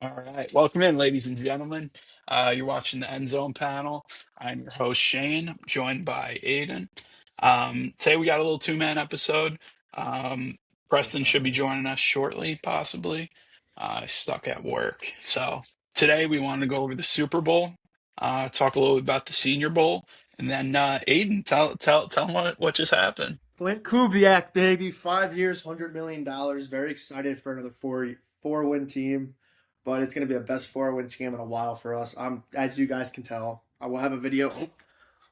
All right. Welcome in, ladies and gentlemen. You're watching the End Zone panel. I'm your host, Shane, joined by Aiden. Today we got a little two-man episode. Um, Preston should be joining us shortly, possibly. Stuck at work. So today we wanted to go over the Super Bowl, talk a little bit about the Senior Bowl, and then Aiden, tell them what just happened. Clint Kubiak, baby, 5 years, $100 million. Very excited for another four win team, but it's gonna be the best 4 win team in a while for us. As you guys can tell, I will have a video.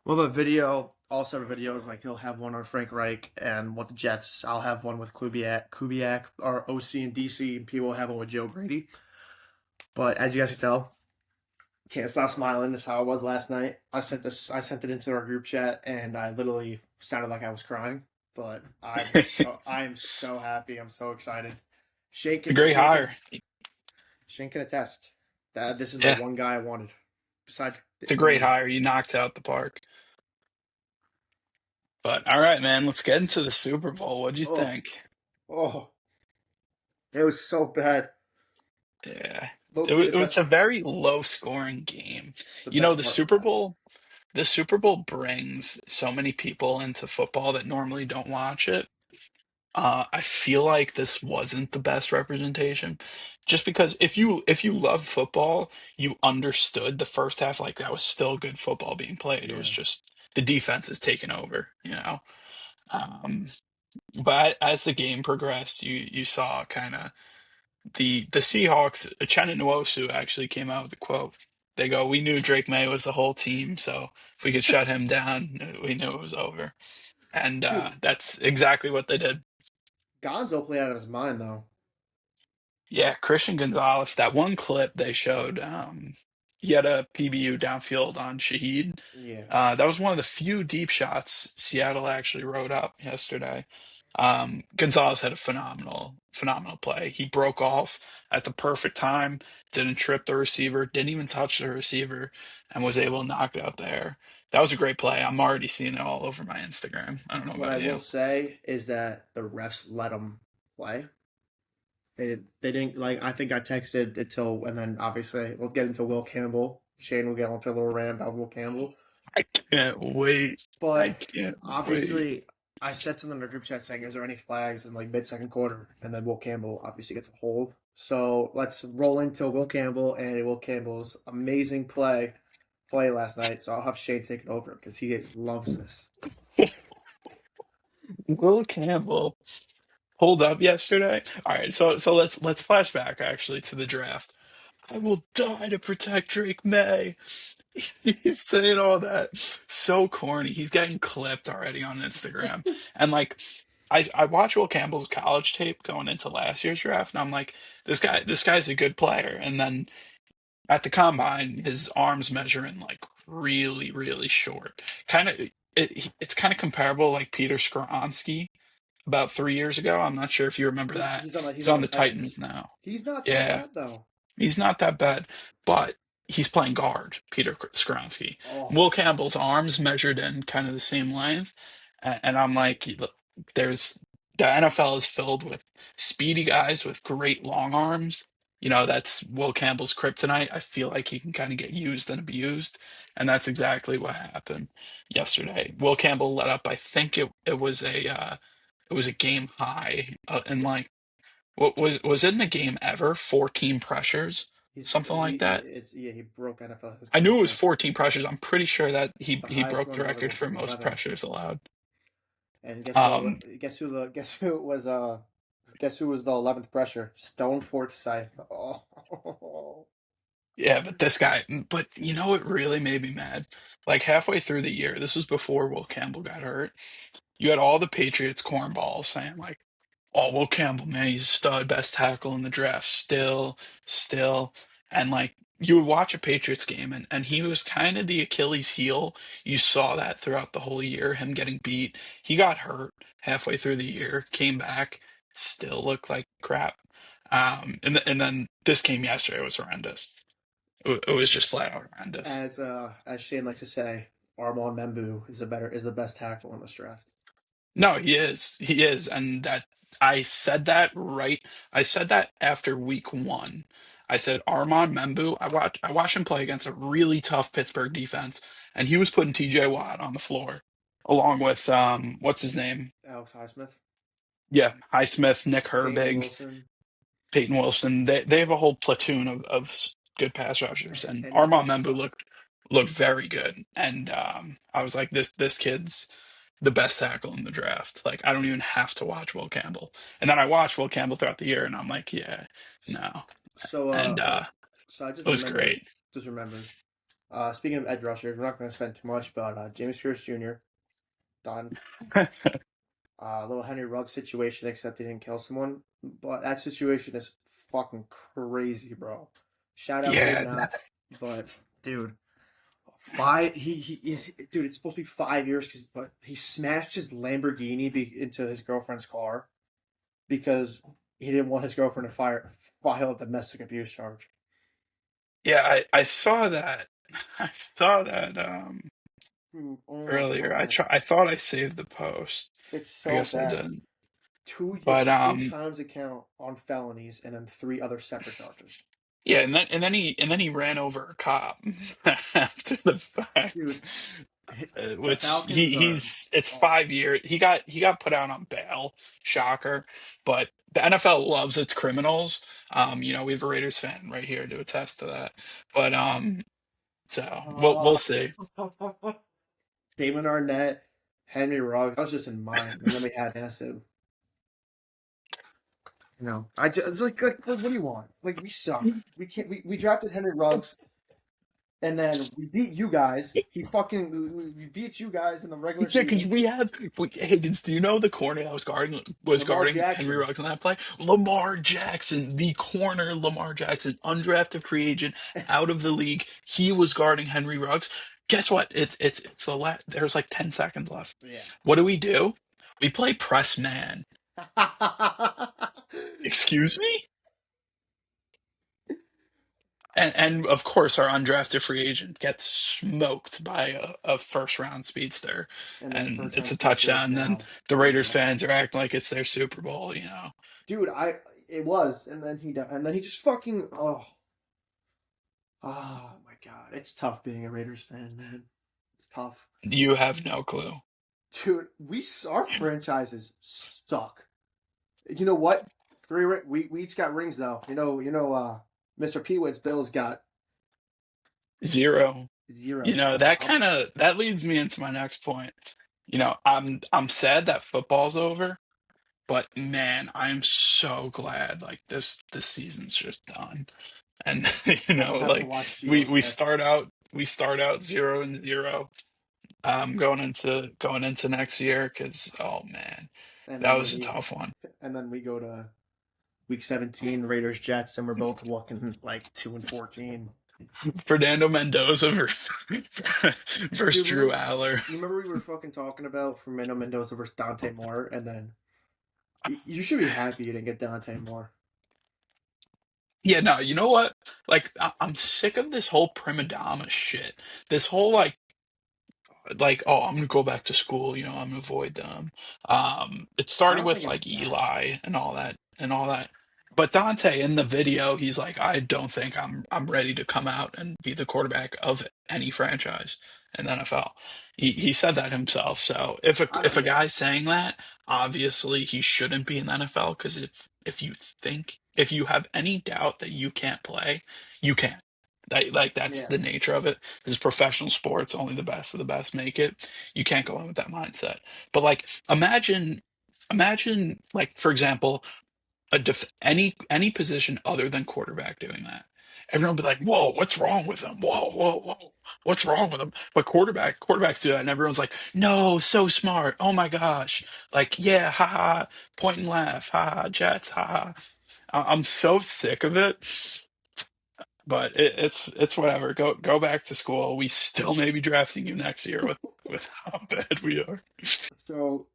We'll have a video. Also, have videos like he'll have one on Frank Reich and what the Jets. I'll have one with Kubiak, our OC and DC, and people will have one with Joe Brady. But as you guys can tell, can't stop smiling. This is how I was last night. I sent it into our group chat, and I literally sounded like I was crying. But I'm so happy. I'm so excited. It's a great hire. Shane can attest that this is the Yeah, one guy I wanted. Besides, it's a I great mean, hire. You knocked out the park. But all right, man, let's get into the Super Bowl. What'd you oh, think? oh, it was so bad. Yeah. But It was a very low scoring game. the You know, best part was that. The Super Bowl brings so many people into football that normally don't watch it. I feel like this wasn't the best representation. Just because if you love football, you understood the first half, like that was still good football being played. It was Yeah. just the defense is taking over, you know. Um, but as the game progressed, you saw kind of the Seahawks. Uchenna Nwosu actually came out with a quote. They go, "We knew Drake May was the whole team, so if we could shut him down, we knew it was over." And Dude, that's exactly what they did. Gonzo played out of his mind though. Yeah, Christian Gonzalez. That one clip they showed, he had a PBU downfield on Shaheed. Yeah. That was one of the few deep shots Seattle actually wrote up yesterday. Gonzalez had a phenomenal play. He broke off at the perfect time, didn't trip the receiver, didn't even touch the receiver, and was able to knock it out there. That was a great play. I'm already seeing it all over my Instagram. I don't know What I about will you. say is that the refs let him play. They didn't like. I think I texted until, and then obviously we'll get into Will Campbell. Shane will get onto a little rant about Will Campbell, I can't wait. I but can't wait. obviously I said something in the group chat saying, "Is there any flags in like mid second quarter?" And then Will Campbell obviously gets a hold. So let's roll into Will Campbell and Will Campbell's amazing play last night. So I'll have Shane take it over because he loves this. Will Campbell pulled up yesterday. All right, so let's flash back actually to the draft. I will die to protect Drake May. He's saying all that. So corny. He's getting clipped already on Instagram. And like I watch Will Campbell's college tape going into last year's draft, and I'm like, this guy's a good player. And then at the combine, his arms measuring like really, really short. Kind of it's kind of comparable like Peter Skoronsky about 3 years ago. I'm not sure if you remember that. He's He's on on the the Titans. Titans now. He's not that Yeah, bad though. he's not that bad, but he's playing guard, Peter Skronsky. Oh, Will Campbell's arms measured in kind of the same length. And I'm like, look, there's the NFL is filled with speedy guys with great long arms. You know, that's Will Campbell's kryptonite. I feel like he can kind of get used and abused. And that's exactly what happened yesterday. Will Campbell let up, I think it was a game high in like what was it in a game ever? 14 pressures, something like that. he broke NFL his I knew career it was record. 14 pressures. I'm pretty sure that The he highest broke the one ever record was for most 11. pressures allowed. And Um, guess who was the 11th pressure? Stone Forsythe. Oh, yeah, but this guy, but you know what really made me mad? Like halfway through the year, this was before Will Campbell got hurt. You had all the Patriots cornballs saying like, "Oh, Will Campbell, man, he's a stud, best tackle in the draft, still," and like you would watch a Patriots game, and he was kind of the Achilles heel. You saw that throughout the whole year, him getting beat. He got hurt halfway through the year, came back, still looked like crap. And then this game yesterday was horrendous. It was just flat out horrendous. as Shane likes to say, Armand Membu is the best tackle in this draft. No, he is. He is. And that I said that right. I said that after week one. I said Armand Membu, I watched him play against a really tough Pittsburgh defense, and he was putting TJ Watt on the floor along with what's his name? Alex Highsmith, Yeah, Highsmith, Nick Peyton Herbig, Wilson, Peyton Wilson. They have a whole platoon of good pass rushers, and and Armand Nicholas Membu Carr. looked very good. And I was like, this kid's the best tackle in the draft. Like I don't even have to watch Will Campbell. And then I watched Will Campbell throughout the year, and I'm like, yeah, no. So And so I just it was remembered, great. just remembered. Speaking of edge rushers, we're not going to spend too much, but James Pierce Jr. done. Little Henry Ruggs situation, except he didn't kill someone. But that situation is fucking crazy, bro. Shout out Gabe Yeah, Knott, but dude, dude, it's supposed to be 5 years but he smashed his Lamborghini into his girlfriend's car because he didn't want his girlfriend to file a domestic abuse charge. yeah, I saw that. I saw that Dude, oh my earlier. god, I thought I saved the post. it's I so guess I bad. didn't. It's But two times a count on felonies and then three other separate charges. yeah, and then he ran over a cop after the fact, Dude, the which Falcons are he's it's fucked. 5 years. He got put out on bail, shocker. But the NFL loves its criminals. We have a Raiders fan right here to attest to that. But so we'll Uh, see. Damon Arnett, Henry Ruggs. I was just in mine, and then we had massive. I just it's like what do you want? Like we suck. We can't. We drafted Henry Ruggs, and then we beat you guys. We beat you guys in the regular Yeah, because season. Higgins, do you know the corner that was Lamar guarding Henry Jackson. Ruggs on that play? Lamar Jackson, the corner Lamar Jackson, undrafted free agent out of the league. He was guarding Henry Ruggs. Guess what? It's there's like 10 seconds left. Yeah. What do? We play press man. Excuse me? And of course, our undrafted free agent gets smoked by a first round speedster, And then and it's Bertrand a Specialist touchdown. And then now the runs Raiders off. fans are acting like it's their Super Bowl. Dude, it was, and then he died, and then he just fucking oh my god, it's tough being a Raiders fan, man. It's tough, You have no clue. dude. Our franchises suck. You know what? We each got rings though. Mr. Peewit's Bills got Zero. zero. So That leads me into my next point. I'm sad that football's over, but man, I'm so glad like this season's just done. And I don't have to like watch Geno we Smith, start out 0-0 going into next year because oh man, and that then was a tough one. we go to week 17, Raiders Jets, and we're both looking like 2-14. Fernando Mendoza versus Dude, Drew Aller. you remember we were fucking talking about Fernando Mendoza versus Dante Moore, and then you should be happy you didn't get Dante Moore. Yeah, no, you know what? Like, I'm sick of this whole prima donna shit. This whole like, oh, I'm gonna go back to school. I'm gonna avoid them. It I started don't think with it's like that. Eli and all that and all that. But Dante in the video, he's like, I don't think I'm ready to come out and be the quarterback of any franchise in the NFL. He said that himself. So if a I if don't. a Yeah, guy's saying that, obviously he shouldn't be in the NFL because if you have any doubt that you can't play, you can't. That's yeah. the nature of it. This is professional sports. Only the best of the best make it. You can't go in with that mindset. But like, imagine like for example, any position other than quarterback doing that. Everyone would be like, "Whoa, what's wrong with them? Whoa, whoa, whoa, what's wrong with them?" But quarterbacks do that, and everyone's like, "No, so smart. Oh my gosh, like yeah, haha, point and laugh, haha, Jets, haha." I'm so sick of it, but it's whatever. Go back to school. We still may be drafting you next year with how bad we are. So,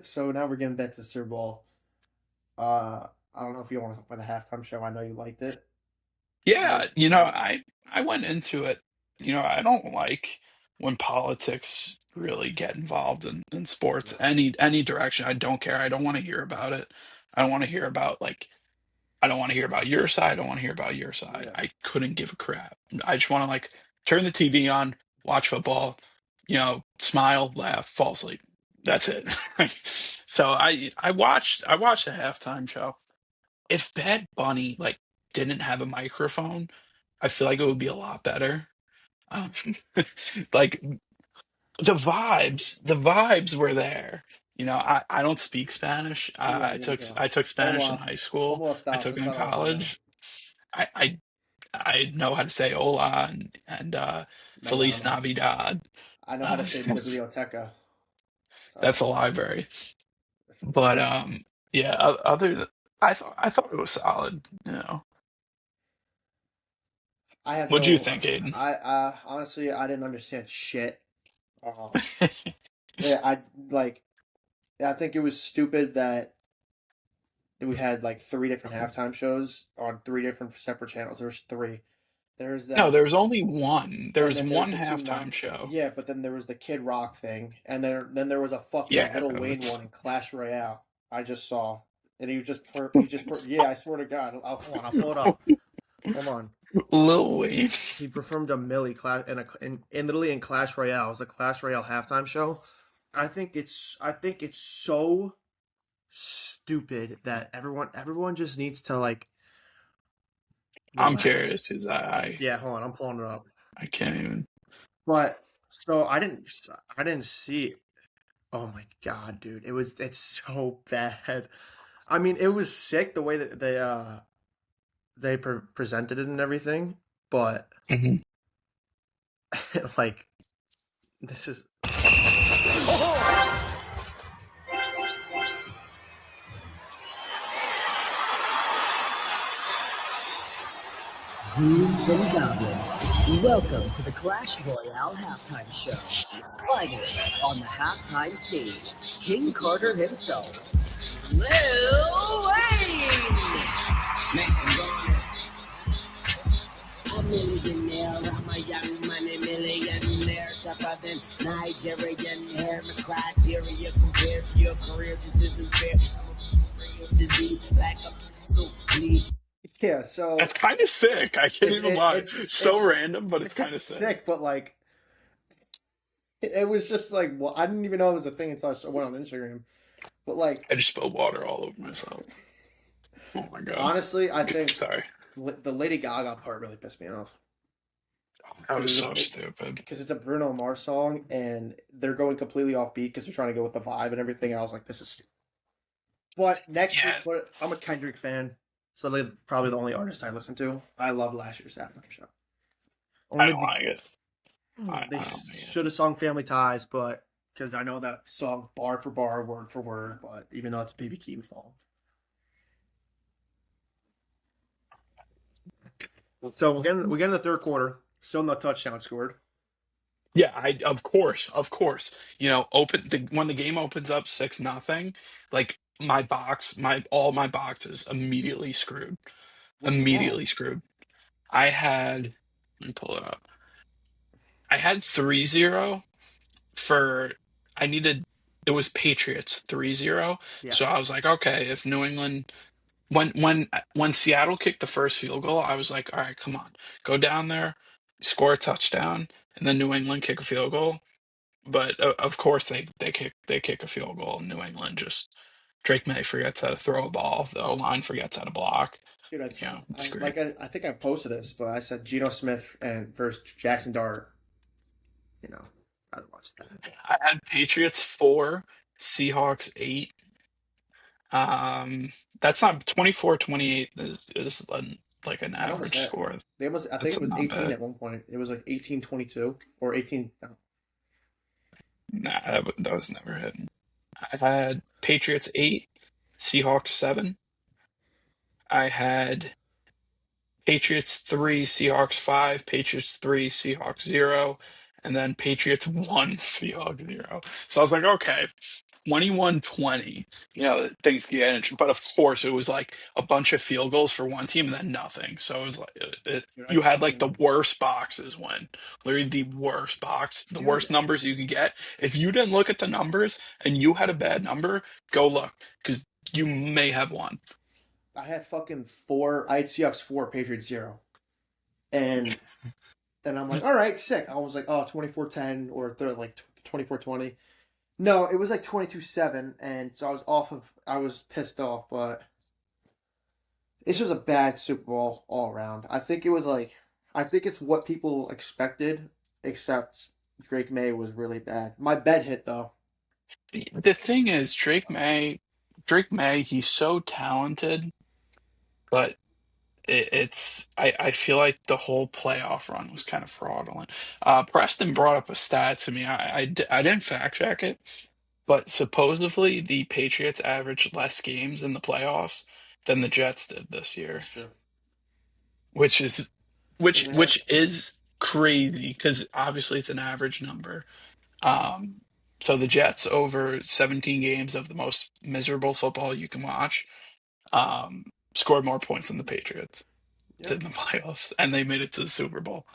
so now we're getting back to the Super Bowl. I don't know if you want to talk about the halftime show. I know you liked it. Yeah, Like, I went into it. I don't like. when politics really get involved in sports, Yeah. any direction. I don't care. I don't want to hear about it. I don't want to hear about like I don't want to hear about your side. I don't want to hear about your side. Yeah. I couldn't give a crap. I just want to like turn the TV on, watch football, smile, laugh, fall asleep. That's it. So I watched the halftime show. If Bad Bunny like didn't have a microphone, I feel like it would be a lot better. Um, like the vibes were there. I don't speak Spanish. Yeah, I me took too. I took Spanish in Hola. high school. Como I estás? took Es it in about all I know. college. I I know how to say hola and No, I don't Feliz know. Navidad. I know how to Uh, say that's biblioteca. So that's a library. But yeah, yeah. Other than I thought it was solid. I have What do you no. think, Aiden? I honestly I didn't understand shit. Yeah, I like. I think it was stupid that we had like three different halftime shows on three different separate channels. There's three. There's No, that, there's only one. There and was then there's one the two not. halftime show. Yeah, but then there was the Kid Rock thing, and then there was a fucking Yeah, Little Wayne one in Clash Royale. I just saw, and yeah. I swear to God, hold on, I'll pull it up. Hold on. Lil Wayne. He performed a Millie class in literally in Clash Royale. It was a Clash Royale halftime show. I think it's so stupid that everyone just needs to like I'm relax. curious because I Yeah, hold on, I'm pulling it up. I can't even. But so I didn't see. Oh my god, dude, it's so bad. I mean, it was sick the way that they presented it and everything, but Mhm. like this is Goons and goblins, welcome to the Clash Royale halftime show. Finally, on the halftime stage, King Carter himself, Lil Wayne. A millionaire, I'm a young money millionaire, tougher than Nigerian hair. My criteria compared to your career, this isn't fair. I'm a real disease like a bleed. yeah. So That's kind of sick. I can't it's even it, lie. it's So it's random, but it's kind it's of sick. sick, but like it was just like well, I didn't even know it was a thing until I went on Instagram. But like I just spilled water all over myself. Oh my god. honestly, I think Sorry. the Lady Gaga part really pissed me off That because was so stupid. it's a Bruno Mars song and they're going completely off beat because they're trying to go with the vibe and everything. And I was like, this is stupid. But next week, Yeah, but I'm a Kendrick fan, so they're probably the only artist I listen to. I love last year's halftime show. I Only don't like it. they I don't like it. should have sung Family Ties, but because I know that song bar for bar, word for word, but even though it's a BB King song. So we're getting the third quarter. Still no touchdown scored. Yeah, I of course. When the game opens up 6-0, like my box, my all my boxes immediately screwed. What'd you Immediately have? screwed. I had Let me pull it up. I had 3-0 for I needed it was Patriots 3-0. Yeah, So I was like, okay, if New England when Seattle kicked the first field goal, I was like, all right, come on. Go down there, score a touchdown, and then New England kick a field goal. But of course they kick a field goal. And New England just Drake May forgets how to throw a ball. The O line forgets how to block. dude, I'd say It's great. I think I posted this, but I said Geno Smith and versus Jackson Dart. You know, I'd watch that. I had Patriots 4, Seahawks 8. That's not 24-28 is like an That almost average hit. score. They almost. I think That's it was not 18 bad. at one point. It was like 18-22 or 18. No. Nah, that was never hit. I had Patriots 8, Seahawks 7. I had Patriots 3, Seahawks 5, Patriots 3, Seahawks 0, and then Patriots 1, Seahawks 0. So I was like, okay. 21-20. Things get interesting. But of course, it was like a bunch of field goals for one team and then nothing. So it was like Dude, I you had like the fucking worst boxes win. Literally the worst box, the worst dude, numbers you could get. If you didn't look at the numbers and you had a bad number, go look because you may have won. I had fucking four. I had Seahawks 4, Patriots 0, and I'm like, all right, sick. I was like, oh, 24-10 or they're like 24-20. No, it was like 22-7, and so I was off of. I was pissed off, but this was a bad Super Bowl all around. I think it was like, I think it's what people expected, except Drake May was really bad. My bet hit though. The thing is, Drake May, he's so talented, but I feel like the whole playoff run was kind of fraudulent. Preston brought up a stat to me. I didn't fact check it, but supposedly the Patriots averaged less games in the playoffs than the Jets did this year, That's true. which is Because which they had which is crazy because obviously it's an average number. Um, so the Jets over 17 games of the most miserable football you can watch, scored more points than the Patriots yep. did in the playoffs, and they made it to the Super Bowl.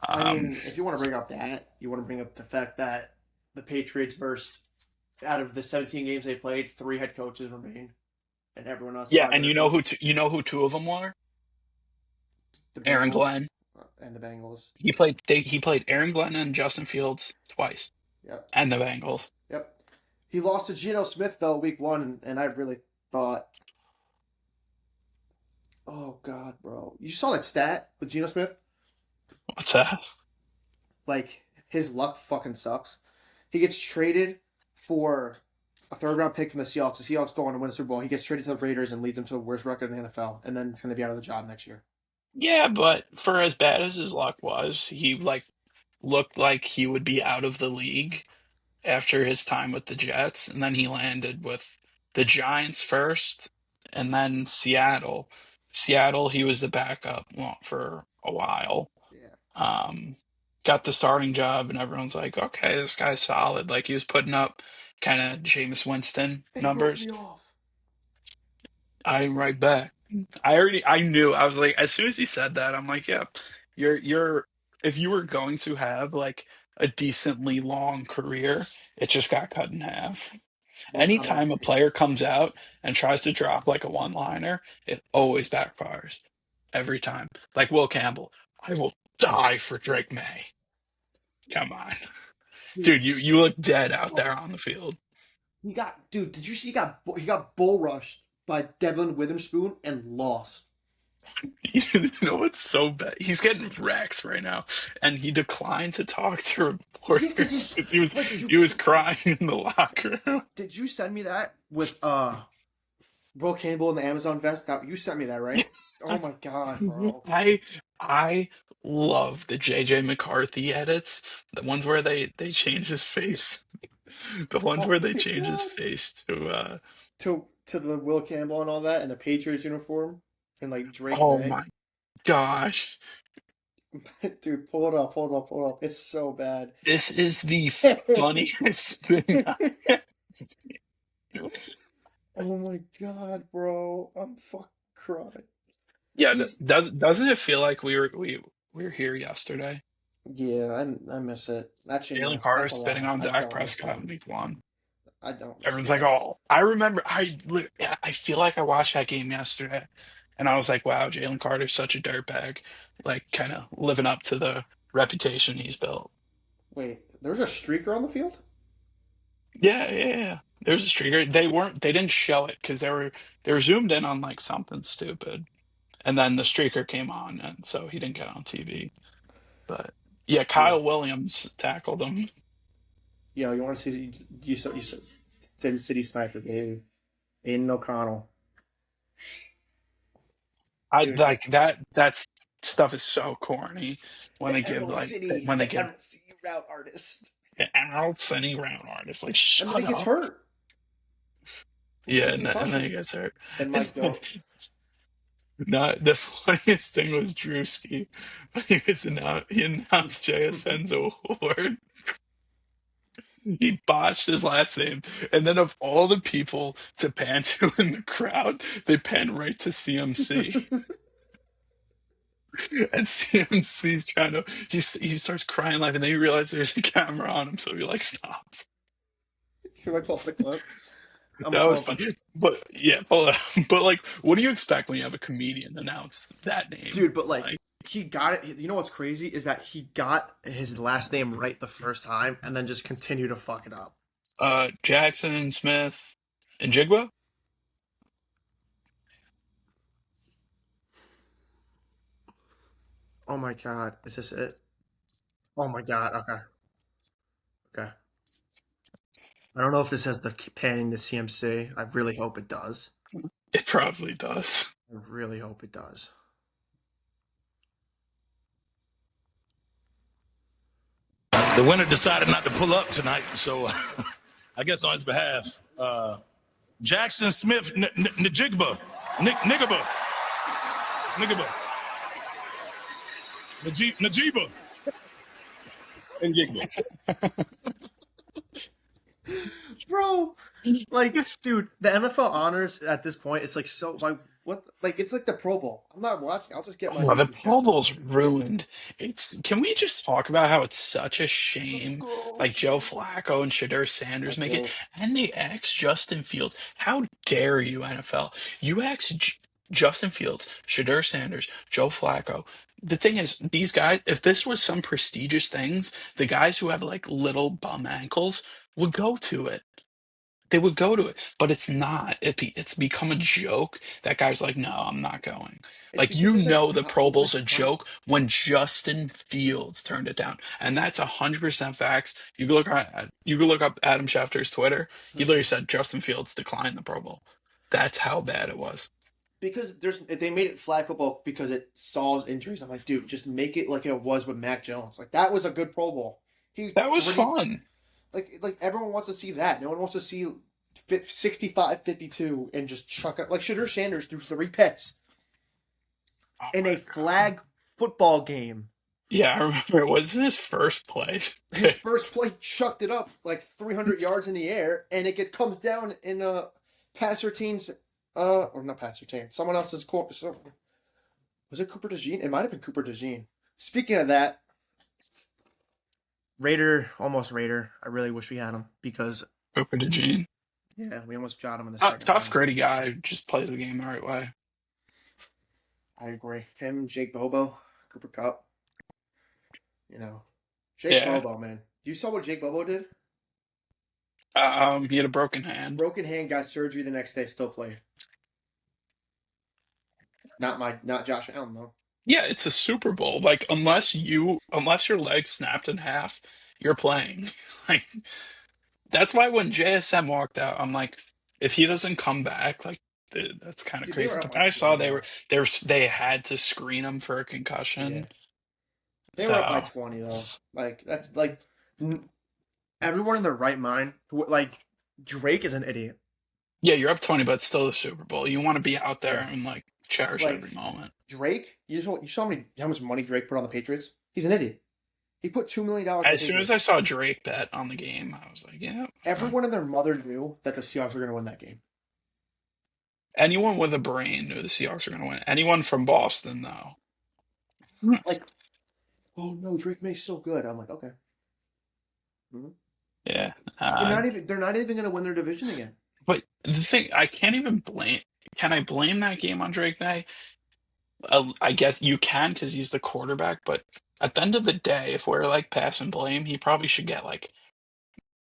I Um, mean, if you want to bring up that, you want to bring up the fact that the Patriots versed out of the 17 games they played, 3 head coaches remained, and everyone else yeah, fired and their you know coach. who two of them were? The Aaron Bengals Glenn. and the Bengals. He played Aaron Glenn and Justin Fields twice, Yep. and the Bengals. Yep. He lost to Geno Smith though week 1, and I really thought, oh god, bro, you saw that stat with Geno Smith? What's that? Like his luck fucking sucks. He gets traded for a third round pick from the Seahawks. The Seahawks go on to win the Super Bowl. He gets traded to the Raiders and leads them to the worst record in the NFL, and then he's going to be out of the job next year. Yeah, but for as bad as his luck was, he like looked like he would be out of the league after his time with the Jets, and then he landed with the Giants first, and then Seattle. Seattle, he was the backup for a while. Yeah. Um, got the starting job, and everyone's like, "Okay, this guy's solid." Like he was putting up kind of Jameis Winston They wrote numbers. me off. I'm right back. I knew. I was like, as soon as he said that, I'm like, "Yeah, you're." If you were going to have like a decently long career, it just got cut in half. Well, how about Anytime a player comes out and tries to drop like a one-liner, it always backfires. Every time. Like Will Campbell, I will die for Drake May. Come on. Dude, you look dead out there on the field. he got dude? Did you see he got bull rushed by Devin Witherspoon and lost? You know what's so bad? He's getting racks right now, and he declined to talk to Yeah, because reporters he's 'cause he was like, he was crying in the locker room. did you send me that with Will Campbell in the Amazon vest? That you sent me that, right? Oh my god, bro. I love the JJ McCarthy edits, the ones where they change his face, the ones Oh where they my change his god. face to To the Will Campbell and all that and the Patriots uniform and like Drake oh May. my gosh. Dude, pull it up, pull it up, pull it up. It's so bad. This is the funniest thing. Oh my god, bro. I'm fucking crying. Yeah, He's doesn't it feel like we were here yesterday? yeah, I miss it. Actually Jalen no, Carter that's a spitting lie. on I Dak don't miss Prescott that. in week one. I don't miss Everyone's like, that. "Oh, I remember." I feel like I watched that game yesterday, and I was like, "Wow, Jalen Carter's such a dirtbag." Like, kind of living up to the reputation he's built. Wait, there's a streaker on the field? Yeah, yeah, yeah. There's a streaker. They didn't show it because they were zoomed in on like something stupid, and then the streaker came on, and so he didn't get on TV. But yeah, Yeah. Kyle Williams tackled him. Yo, you want to see you Sin City Sniper, baby. Aiden O'Connell. I Dude, like that. That stuff is so corny when they the give Emerald like City, when they the give Emerald City route artist. out sending round artists. Like, And then he shut gets up. hurt. He gets Yeah, a and then he concussion. gets hurt. Then my goat. Not the funniest thing was Drewski when he announced JSN's award. He botched his last name. And then of all the people to pan to in the crowd, they pan right to CMC. And CMC's trying to, he starts crying laughing. And then he realizes there's a camera on him. So he like stops. Should I pull up the clip? I'm That was pulling up fun. the But yeah, but like, what do you expect when you have a comedian announce that name? dude, but like Like, he got it. You know what's crazy is that he got his last name right the first time and then just continued to fuck it up. Jackson, Smith, and Jigba? Oh my god, is this it? Oh my god. Okay. Okay. I don't know if this has the panning to CMC. I really hope it does. It probably does. I really hope it does. The winner decided not to pull up tonight, so I guess on his behalf, Jackson Smith Njigba, Nigaba, Najiba, and Jigba. Bro, like, dude, the NFL honors at this point, it's like so like what like it's like the Pro Bowl. I'm not watching. I'll just get my Oh, news the from Pro Campbell. Bowl's ruined. Can we just talk about how it's such a Let's shame? go. Like Joe Flacco and Shadur Sanders Let's make it, go. and they ex Justin Fields. How dare you, NFL? You ex Justin Fields, Shadur Sanders, Joe Flacco. The thing is, these guys, if this was some prestigious things, the guys who have like little bum ankles would go to it. They would go to it, but it's not. It's become a joke. That guy's like, no, I'm not going. It's Like because you there's like know, the Pro it's like Bowl's a 20. joke when Justin Fields turned it down, and that's 100% facts. You can look up Adam Schefter's Twitter. He literally said Justin Fields declined the Pro Bowl. That's how bad it was. Because they made it flag football because it solves injuries. I'm like, dude, just make it like it was with Mac Jones. Like that was a good Pro Bowl. He That was gritty fun. like everyone wants to see that. No one wants to see 65-52 and just chuck it. Like Shadur Sanders threw 3 picks Oh in my a God. flag football game. Yeah, I remember. It was his first play. His first play chucked it up like 300 yards in the air, and comes down in Passertaine's or not Passertaine, someone else's court. Was it Cooper DeJean? It might have been Cooper DeJean. Speaking of that, almost Raider. I really wish we had him because Cooper DeJean. yeah, we almost got him in the Tough, second tough, round. gritty guy. Just plays the game the right way. I agree. Him, Jake Bobo, Cooper Cup. You know, Jake Yeah. Bobo, man. You saw what Jake Bobo did? He had a broken hand. Broken hand, got surgery the next day, still played. Not Josh Allen though. Yeah, it's a Super Bowl. Like unless your leg snapped in half, you're playing. Like that's why when JSM walked out, I'm like, if he doesn't come back, like that's kind of Dude, they crazy. were up But by then I saw 20 though. they had to screen him for a Yeah, concussion. they were up by So 20 though. Like that's like everyone in their right mind. Like Drake is an idiot. yeah, you're up 20, but it's still a Super Bowl. You want to be out there Yeah, and like cherish like every moment. Drake. You saw how much money Drake put on the Patriots. He's an idiot. He put $2 million on the As soon as I Patriots. saw Drake bet on the game, I was like, yeah. Everyone and their mother knew that the Seahawks were going to win that game. Anyone with a brain knew the Seahawks were going to win. Anyone from Boston, though. Like, oh no, Drake May's so good. I'm like, okay. Mhm. Yeah. They're not even going to win their division again. But the thing, I can't even blame. Can I blame that game on Drake May? I guess you can because he's the quarterback. But at the end of the day, if we're like pass and blame, he probably should get like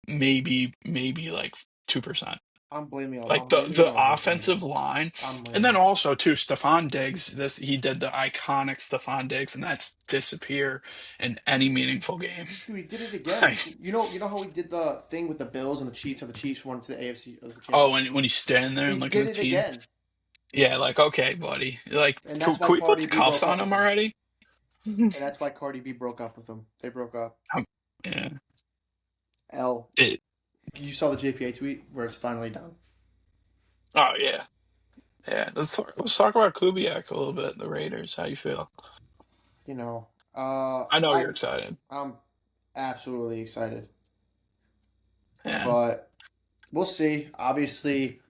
maybe like 2%. Like I'm blaming the it on Drake May. offensive line, I'm and blaming then it. also too Stephon Diggs. He did the iconic Stephon Diggs, and that's disappear in any meaningful game. Dude, he did it again. Like, You know how he did the thing with the Bills and the Chiefs, and the Chiefs won to the AFC of the oh, championship. when he's standing there He and looking did at it the team, again, yeah, like okay, buddy, like and can, that's why can we put Cardi the B cuffs broke up on with him him. already? And that's why Cardi B broke up with him. They broke up. Yeah. L. It, You saw the JPA tweet where it's finally done. oh yeah, yeah. Let's talk about Kubiak a little bit. The Raiders. How you feel? You know, I know you're excited. I'm absolutely excited. Yeah. but we'll see. Obviously,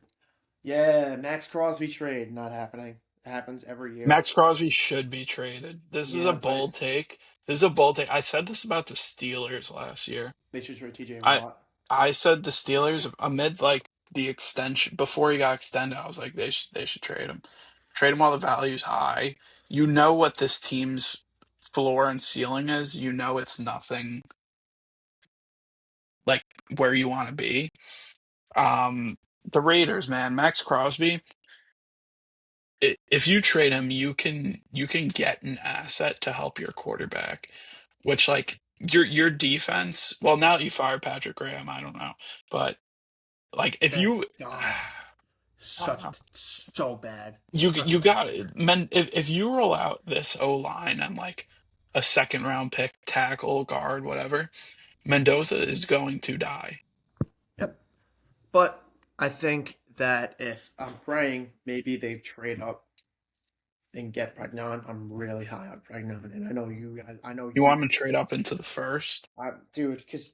yeah, Max Crosby trade not happening. It happens every year. Max Crosby should be traded. This is a Yeah, but bold take. This is a bold take. I said this about the Steelers last year. they should trade TJ I Watt. I said the Steelers amid like the extension before he got extended, I was like they should trade him. Trade him while the value's high. You know what this team's floor and ceiling is. You know it's nothing like where you want to be. The Raiders, man, Max Crosby. If you trade him, you can get an asset to help your quarterback, which like your defense. Well, now that you fired Patrick Graham, I don't know, but like if Thank you, God. I don't Such know, so bad. you Such a bad got trade. it, man. If you roll out this O line and like a second round pick, tackle, guard, whatever, Mendoza is going to die. Yep. But I think that if I'm praying, maybe they trade up and get Pregnon. I'm really high on Pregnon, and I know you guys. I know You you. want him to trade up into the first? Dude, because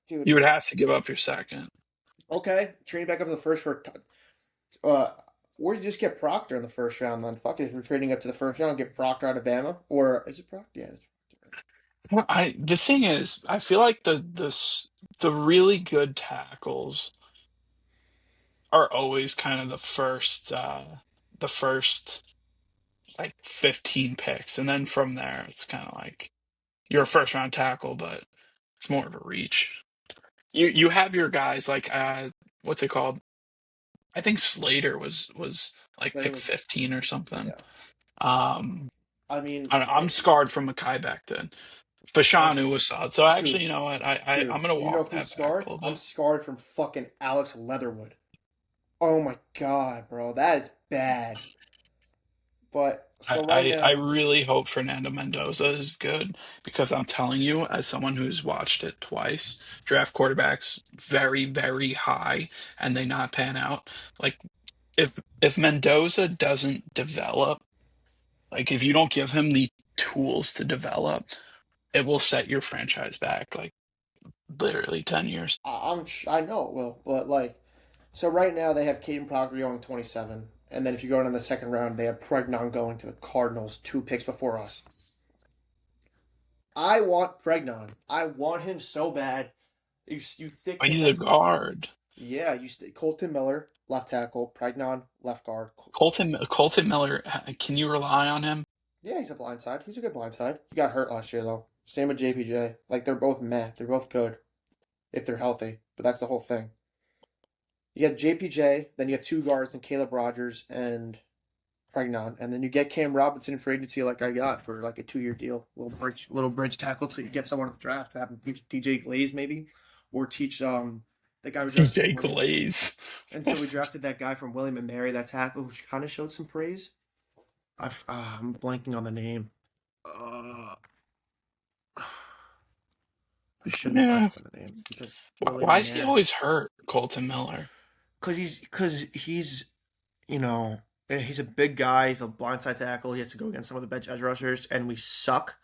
dude, You would have to give up your second. okay, trading back up to the first for uh, or you just get Proctor in the first round. Then fuck it, if we're trading up to the first round, get Proctor out of Bama, or is it Proctor? Yeah, it's Proctor. Well, the thing is, I feel like the really good tackles are always kind of the first like 15 picks, and then from there it's kind of like you're a first round tackle, but it's more of a reach. You have your guys like what's it called? I think Slater was like Slater pick was 15 or something. yeah. Um, I mean, I'm scarred from Makai back then. Fashanu actually, was solid. So actually, dude, you know what? I'm dude, gonna you know walk who's that back a scarred? little I'm bit. scarred from fucking Alex Leatherwood. Oh my god, bro, that is bad. But I, so right I, I now, really hope Fernando Mendoza is good because I'm telling you, as someone who's watched it twice, draft quarterbacks very, very high and they not pan out. Like if Mendoza doesn't develop, like if you don't give him the tools to develop, it will set your franchise back like literally 10 years. I know it will, but like, so right now they have Caden Proctor going 27, and then if you go in the second round, they have Pregnon going to the Cardinals 2 picks before us. I want Pregnon. I want him so bad. You stick But him he's a next. guard. Yeah, you stick Colton Miller left tackle, Pregnon left guard. Colton Miller, can you rely on him? Yeah, he's a blindside. He's a good blindside. He got hurt last year though. Same with JPJ. Like they're both meh. They're both good if they're healthy. But that's the whole thing. You got JPJ, then you have two guards and Caleb Rogers and Pregnon, and then you get Cam Robinson for agency like I got for like a 2 year deal, little bridge tackle, so you get someone in the draft to have him teach DJ Glaze maybe, or teach the guy we drafted from DJ William. Glaze. And so we drafted that guy from William and Mary, that tackle, who kind of showed some praise. I'm blanking on the name. I shouldn't Yeah. blank on the name because William Why and is he Mary. always hurt, Colton Miller? Because he's you know he's a big guy. He's a blindside tackle. He has to go against some of the bench edge rushers, and we suck.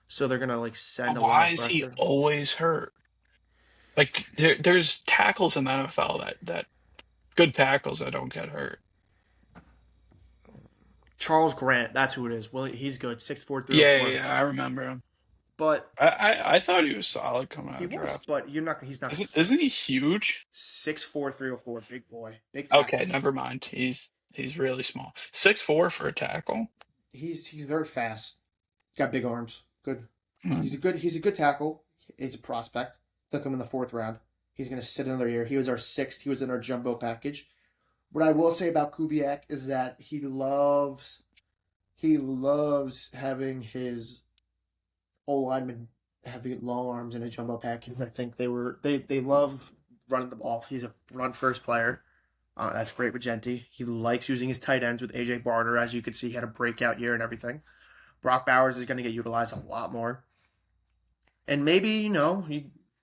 So they're gonna like send a lot Why of is he pressure. always hurt? Like there's tackles in the NFL that good tackles that don't get hurt. Charles Grant, that's who it is. Well, he's good, 6'4", Yeah, yeah, 304. yeah, I remember him. But I thought he was solid coming out he of was, draft. but you're not. He's not gonna be Isn't solid. he huge? 6'4", 304, big boy, big Okay, tackle. never mind. He's really small. 6'4" for a tackle. He's very fast. Got big arms. Good. Hmm. He's a good tackle. He's a prospect. Took him in the fourth round. He's gonna sit another year. He was our sixth. He was in our jumbo package. What I will say about Kubiak is that he loves having his O lineman having long arms in a jumbo package. I think they love running the ball. He's a run first player. That's great with Genti. He likes using his tight ends with AJ Barter. As you can see, he had a breakout year and everything. Brock Bowers is going to get utilized a lot more. And maybe,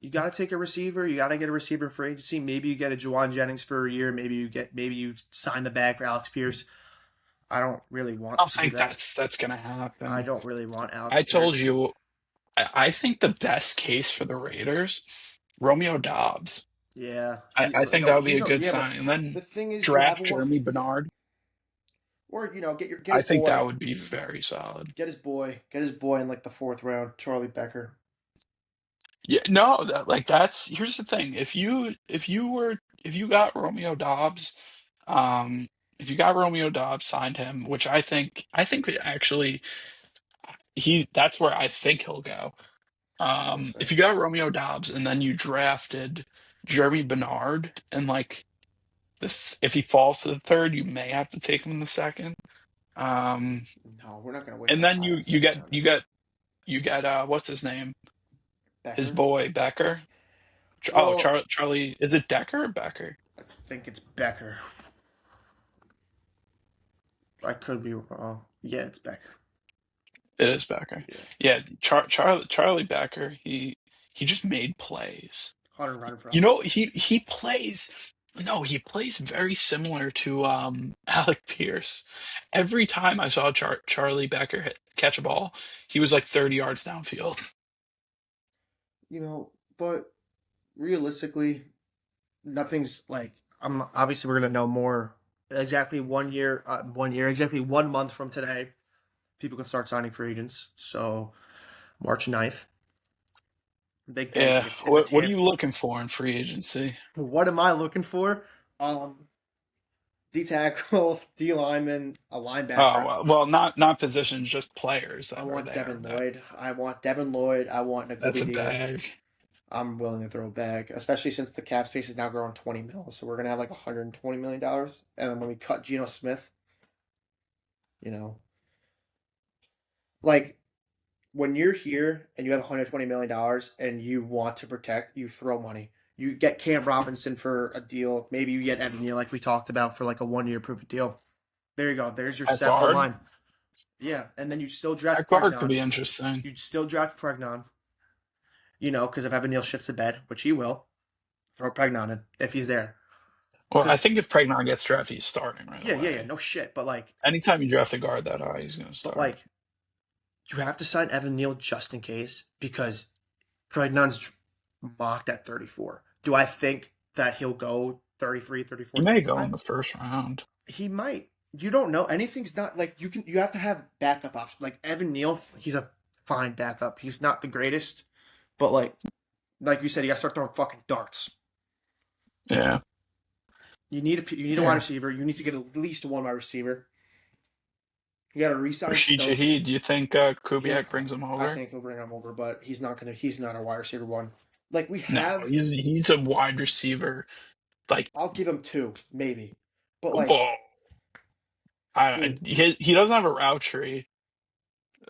you got to take a receiver. You got to get a receiver for agency. Maybe you get a Juwan Jennings for a year. Maybe you sign the bag for Alex Pierce. I don't really I want don't to do think that. that's gonna I happen. don't really want Alex I told Pierce. you, I think the best case for the Raiders, Romeo Dobbs. Yeah, I think that would be a good yeah, but sign. And then the thing is, you have draft a one, Jeremy Bernard. or get I his think that boy, would be very solid. get his boy in like the fourth round, Charlie Becker. Yeah, no, that's here's the thing. If you got Romeo Dobbs, um, if you got Romeo Dobbs, signed him, which I think actually he that's where I think he'll go. We'll see. If you got Romeo Dobbs and then you drafted Jeremy Bernard and like this, if he falls to the third, you may have to take him in the second. Um, No, we're not gonna waste and our then time you in the you second get round. you get you get what's his name? His Becker. boy Becker. Oh, Well, Charlie, is it Decker or Becker? I think it's Becker. I could be wrong. Yeah, it's Becker. It is Becker. Yeah, Yeah, Charlie Becker. He just made plays. 100 running for You 100. know, he plays. No, he plays very similar to Alec Pierce. Every time I saw Charlie Becker catch a ball, he was like 30 yards downfield. But realistically, nothing's like I'm obviously we're gonna know more exactly 1 year, exactly 1 month from today. People can start signing free agents. So March 9th, big day. Yeah, It's a what are tamp. you looking for in free agency? What am I looking for? D tackle, D lineman, a Oh, linebacker. well, not positions, just players I that are want there. Devin Lloyd. I want That's Nakobe a Dean. bag. I'm willing to throw a bag, especially since the cap space is now growing 20 mil. So we're gonna have like $120 million, and then when we cut Geno Smith, you know, like when you're here and you have $120 million and you want to protect, you throw money. You get Cam Robinson for a deal. Maybe you get Evan Neal, like we talked about, for like a 1 year proof of deal. There you go. There's your At set O guard, line. Yeah, and then you still draft at guard could Pregnon. be interesting. You'd still draft Pregnon. Because if Evan Neal shits the bed, which he will, throw Pregnon in if he's there. Well, I Because think if Pregnon gets drafted, he's starting right yeah, away. no shit. But Anytime you draft a guard that high, he's going to start. you have to sign Evan Neal just in case because Pregnon's mocked at 34. Do I think that he'll go 33, 34, He may go in 35? the first round. He might. You don't know. Anything's not like you have to have backup options. Like Evan Neal, he's a fine backup. He's not the greatest, but like you said, you got to start throwing fucking darts. Yeah. You need a wide receiver. You need to get at least one wide receiver. You got to re-sign Rashid Stokes. Shaheed, do you think He'll Kubiak brings him I over? think he'll bring him over, but he's not a wide receiver one. Like we No, have, he's a wide receiver. Like, I'll give him two, maybe. But whoa. dude, He doesn't have a route tree.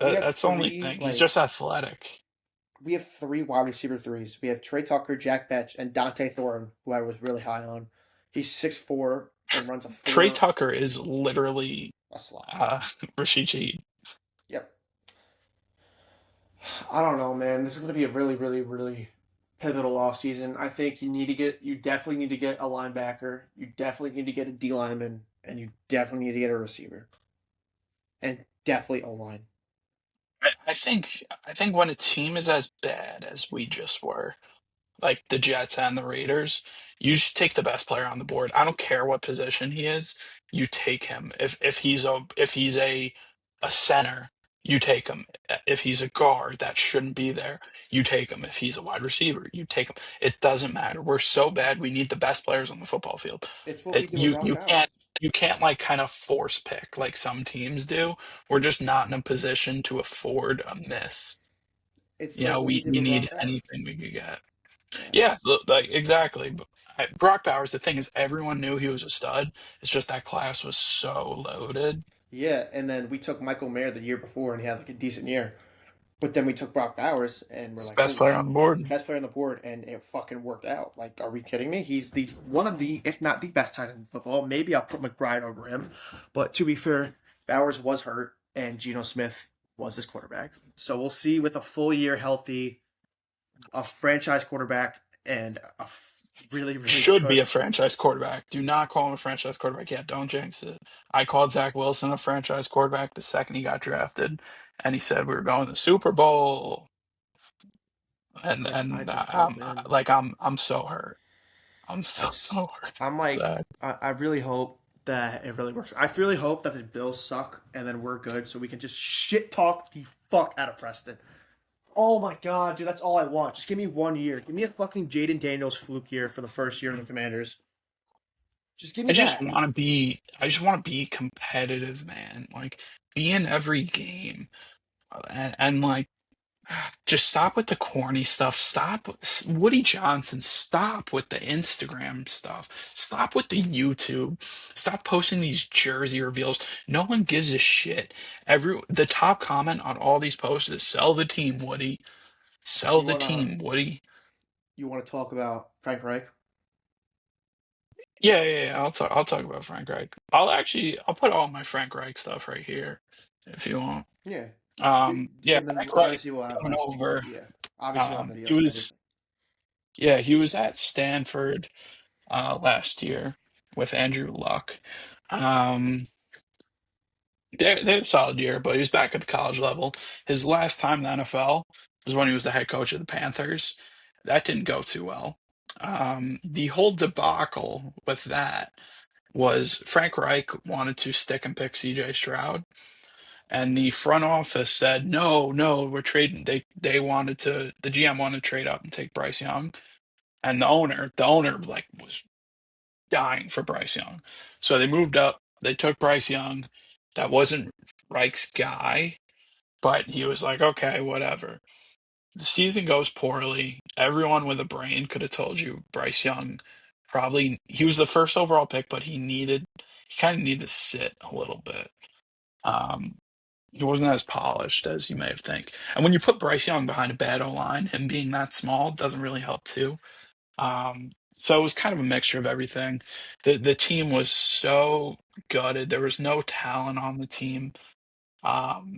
we have That's the only three thing. He's just athletic. we have three wide receiver threes. We have Trey Tucker, Jack Betch, and Dante Thorne, who I was really high on. He's 6'4" and runs a Trey 4, Tucker is literally a slot. Rashid Shaheed. Yep. I don't know, man. This is going to be a really, really, really pivotal offseason. I think you definitely need to get a linebacker. You definitely need to get a D lineman, and you definitely need to get a receiver, and definitely O line. I think when a team is as bad as we just were, like the Jets and the Raiders, you should take the best player on the board. I don't care what position he is, you take him. If he's a center, you take him. If he's a guard that shouldn't be there, you take him. If he's a wide receiver, you take him. It doesn't matter. We're so bad. We need the best players on the football field. It's what we did with Brock You Bowers. can't like kind of force pick like some teams do. We're just not in a position to afford a miss. It's You like know, what we did we with Brock need Bowers. anything we could get. Yeah. Yeah, like exactly. But Brock Bowers, the thing is, everyone knew he was a stud. It's just that class was so loaded. Yeah, and then we took Michael Mayer the year before, and he had like a decent year. But then we took Brock Bowers, and we're It's the like, best holy player shit, on the he's the board. best player on the board, and it fucking worked out. Like, are we kidding me? He's the one of the, if not the best tight end in football. Maybe I'll put McBride over him. But to be fair, Bowers was hurt, and Geno Smith was his quarterback. So we'll see with a full year healthy, a franchise quarterback, and really, really Should be good. a franchise quarterback. Do not call him a franchise quarterback yet. Don't jinx it. I called Zach Wilson a franchise quarterback the second he got drafted, and he said we were going to the Super Bowl. And I and just hope, man. like I'm so hurt. I'm so It's worth I'm like Zach. I really hope that it really works. I really hope that the Bills suck and then we're good, so we can just shit talk the fuck out of Preston. Oh my god, dude, that's all I want. Just give me 1 year. Give me a fucking Jaden Daniels fluke year for the first year of the Commanders. Just give me that. I just want to be competitive, man. Like, be in every game. And like, just stop with the corny stuff. Stop, Woody Johnson. Stop with the Instagram stuff. Stop with the YouTube. Stop posting these jersey reveals. No one gives a shit. The top comment on all these posts is "Sell the team, Woody. Sell You the wanna team, Woody." you wanna talk about Frank Reich? Yeah. I'll talk about Frank Reich. I'll put all my Frank Reich stuff right here if you want. Yeah. Yeah, And then Frank Reich obviously we'll have coming over. yeah. Obviously we'll have He videos and was everything. Yeah, he was at Stanford last year with Andrew Luck. Um, they had a solid year, but he was back at the college level. His last time in the NFL was when he was the head coach of the Panthers. That didn't go too well. The whole debacle with that was Frank Reich wanted to stick and pick CJ Stroud, and the front office said, no, we're trading. The GM wanted to trade up and take Bryce Young, and the owner like was dying for Bryce Young. So they moved up. They took Bryce Young. That wasn't Reich's guy, but he was like, okay, whatever. The season goes poorly. Everyone with a brain could have told you Bryce Young he was the first overall pick, but he kind of needed to sit a little bit. Um, he wasn't as polished as you may have think. And when you put Bryce Young behind a bad O line, him being that small doesn't really help too. So it was kind of a mixture of everything. The team was so gutted. There was no talent on the team.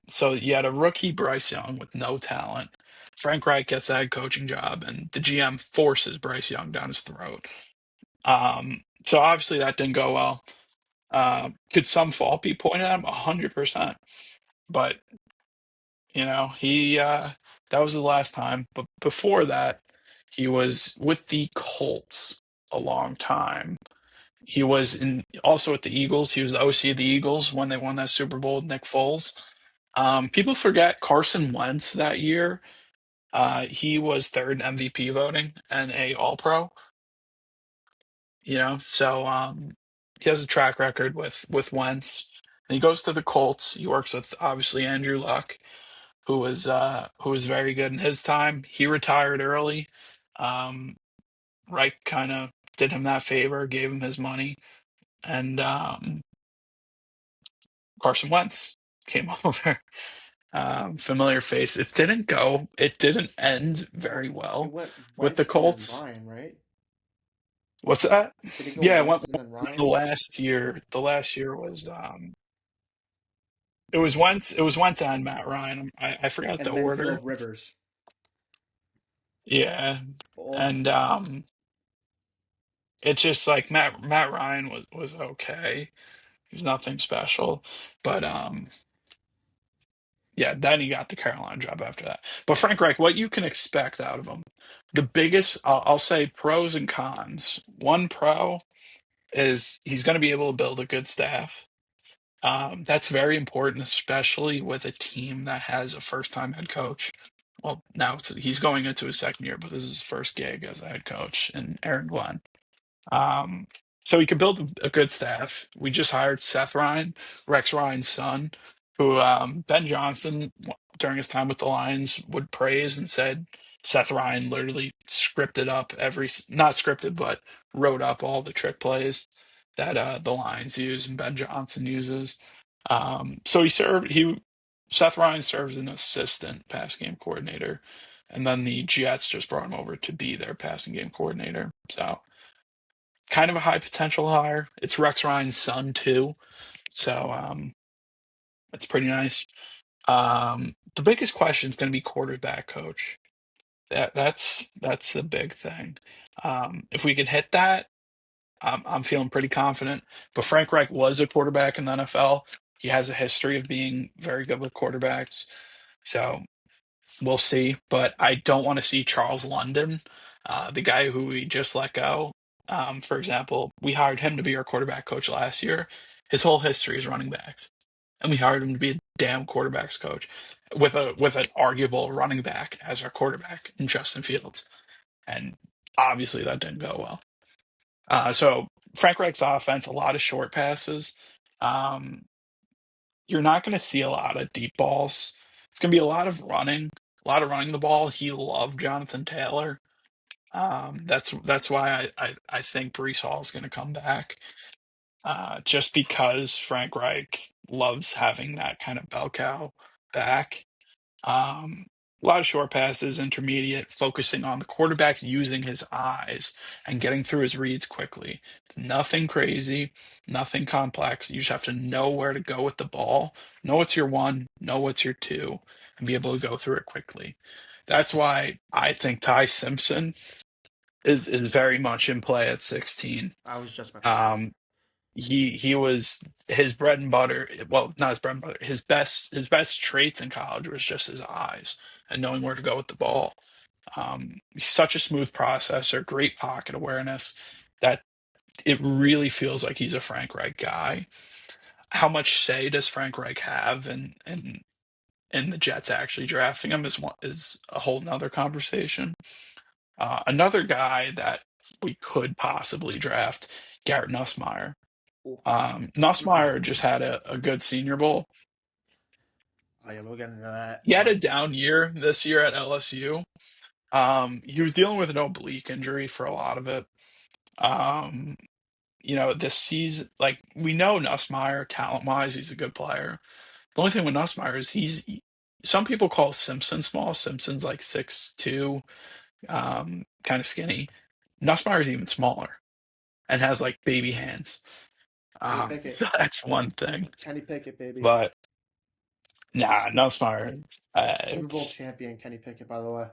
So you had a rookie Bryce Young with no talent. Frank Reich gets a head coaching job, and the GM forces Bryce Young down his throat. So obviously that didn't go well. Could some fault be pointed at him? 100%. But he that was the last time. But before that, he was with the Colts a long time. He was also at the Eagles. He was the OC of the Eagles when they won that Super Bowl with Nick Foles. People forget Carson Wentz that year. He was third in MVP voting and a All Pro. So he has a track record with Wentz. And he goes to the Colts. He works with obviously Andrew Luck, who was very good in his time. He retired early. Um, Reich kind of did him that favor, gave him his money, and Carson Wentz came over. Familiar face. It didn't end very It well went with the Wentz and then Colts. Ryan, right? What's that? Did it go Yeah, it went Wentz and then the Ryan? last year. The last year was it was Wentz and Matt Ryan. I forgot the And then order. Philip Rivers. Yeah, Oh, and it's just like Matt Ryan was okay. He was nothing special, but yeah, then he got the Carolina job after that. But Frank Reich, what you can expect out of him, the biggest, I'll say pros and cons. One pro is he's going to be able to build a good staff. That's very important, especially with a team that has a first-time head coach. Well, now he's going into his second year, but this is his first gig as a head coach, and Aaron Glenn. Um, so he could build a good staff. We just hired Seth Ryan, Rex Ryan's son, who Ben Johnson, during his time with the Lions, would praise and said Seth Ryan literally scripted up not scripted, but wrote up all the trick plays that the Lions use and Ben Johnson uses. So Seth Ryan served as an assistant pass game coordinator, and then the Jets just brought him over to be their passing game coordinator. So kind of a high potential hire. It's Rex Ryan's son too, so it's pretty nice. The biggest question is going to be quarterback coach. That's the big thing. If we can hit that, I'm feeling pretty confident. But Frank Reich was a quarterback in the NFL. He has a history of being very good with quarterbacks, so we'll see. But I don't want to see Charles London, the guy who we just let go. For example, we hired him to be our quarterback coach last year. His whole history is running backs, and we hired him to be a damn quarterbacks coach with an arguable running back as our quarterback in Justin Fields, and obviously that didn't go well. So Frank Reich's offense, a lot of short passes. Um, you're not going to see a lot of deep balls. It's going to be a lot of running the ball. He loved Jonathan Taylor. That's why I think Brees Hall is going to come back. Just because Frank Reich loves having that kind of bell cow back. Um, a lot of short passes, intermediate, focusing on the quarterback's using his eyes and getting through his reads quickly. It's nothing crazy, nothing complex. You just have to know where to go with the ball, know what's your one, know what's your two, and be able to go through it quickly. That's why I think Ty Simpson is very much in play at 16. I was just about to say. Um, he was his bread and butter. Well, not his bread and butter. His best traits in college was just his eyes and knowing where to go with the ball. He's such a smooth processor, great pocket awareness that it really feels like he's a Frank Reich guy. How much say does Frank Reich have in the Jets actually drafting him is a whole nother conversation. Another guy that we could possibly draft, Garrett Nussmeier. Nussmeier just had a good Senior Bowl. Oh yeah, we'll get into that. He had a down year this year at LSU. He was dealing with an oblique injury for a lot of it. Um, this season, like we know Nussmeier, talent-wise, he's a good player. The only thing with Nussmeier is some people call Simpson small. Simpson's like 6'2", kind of skinny. Nussmeier's even smaller and has like baby hands. Kenny Pickett. So that's one thing. Kenny Pickett, baby. But nah, Nussmeier. Super Bowl champion Kenny Pickett, by the way.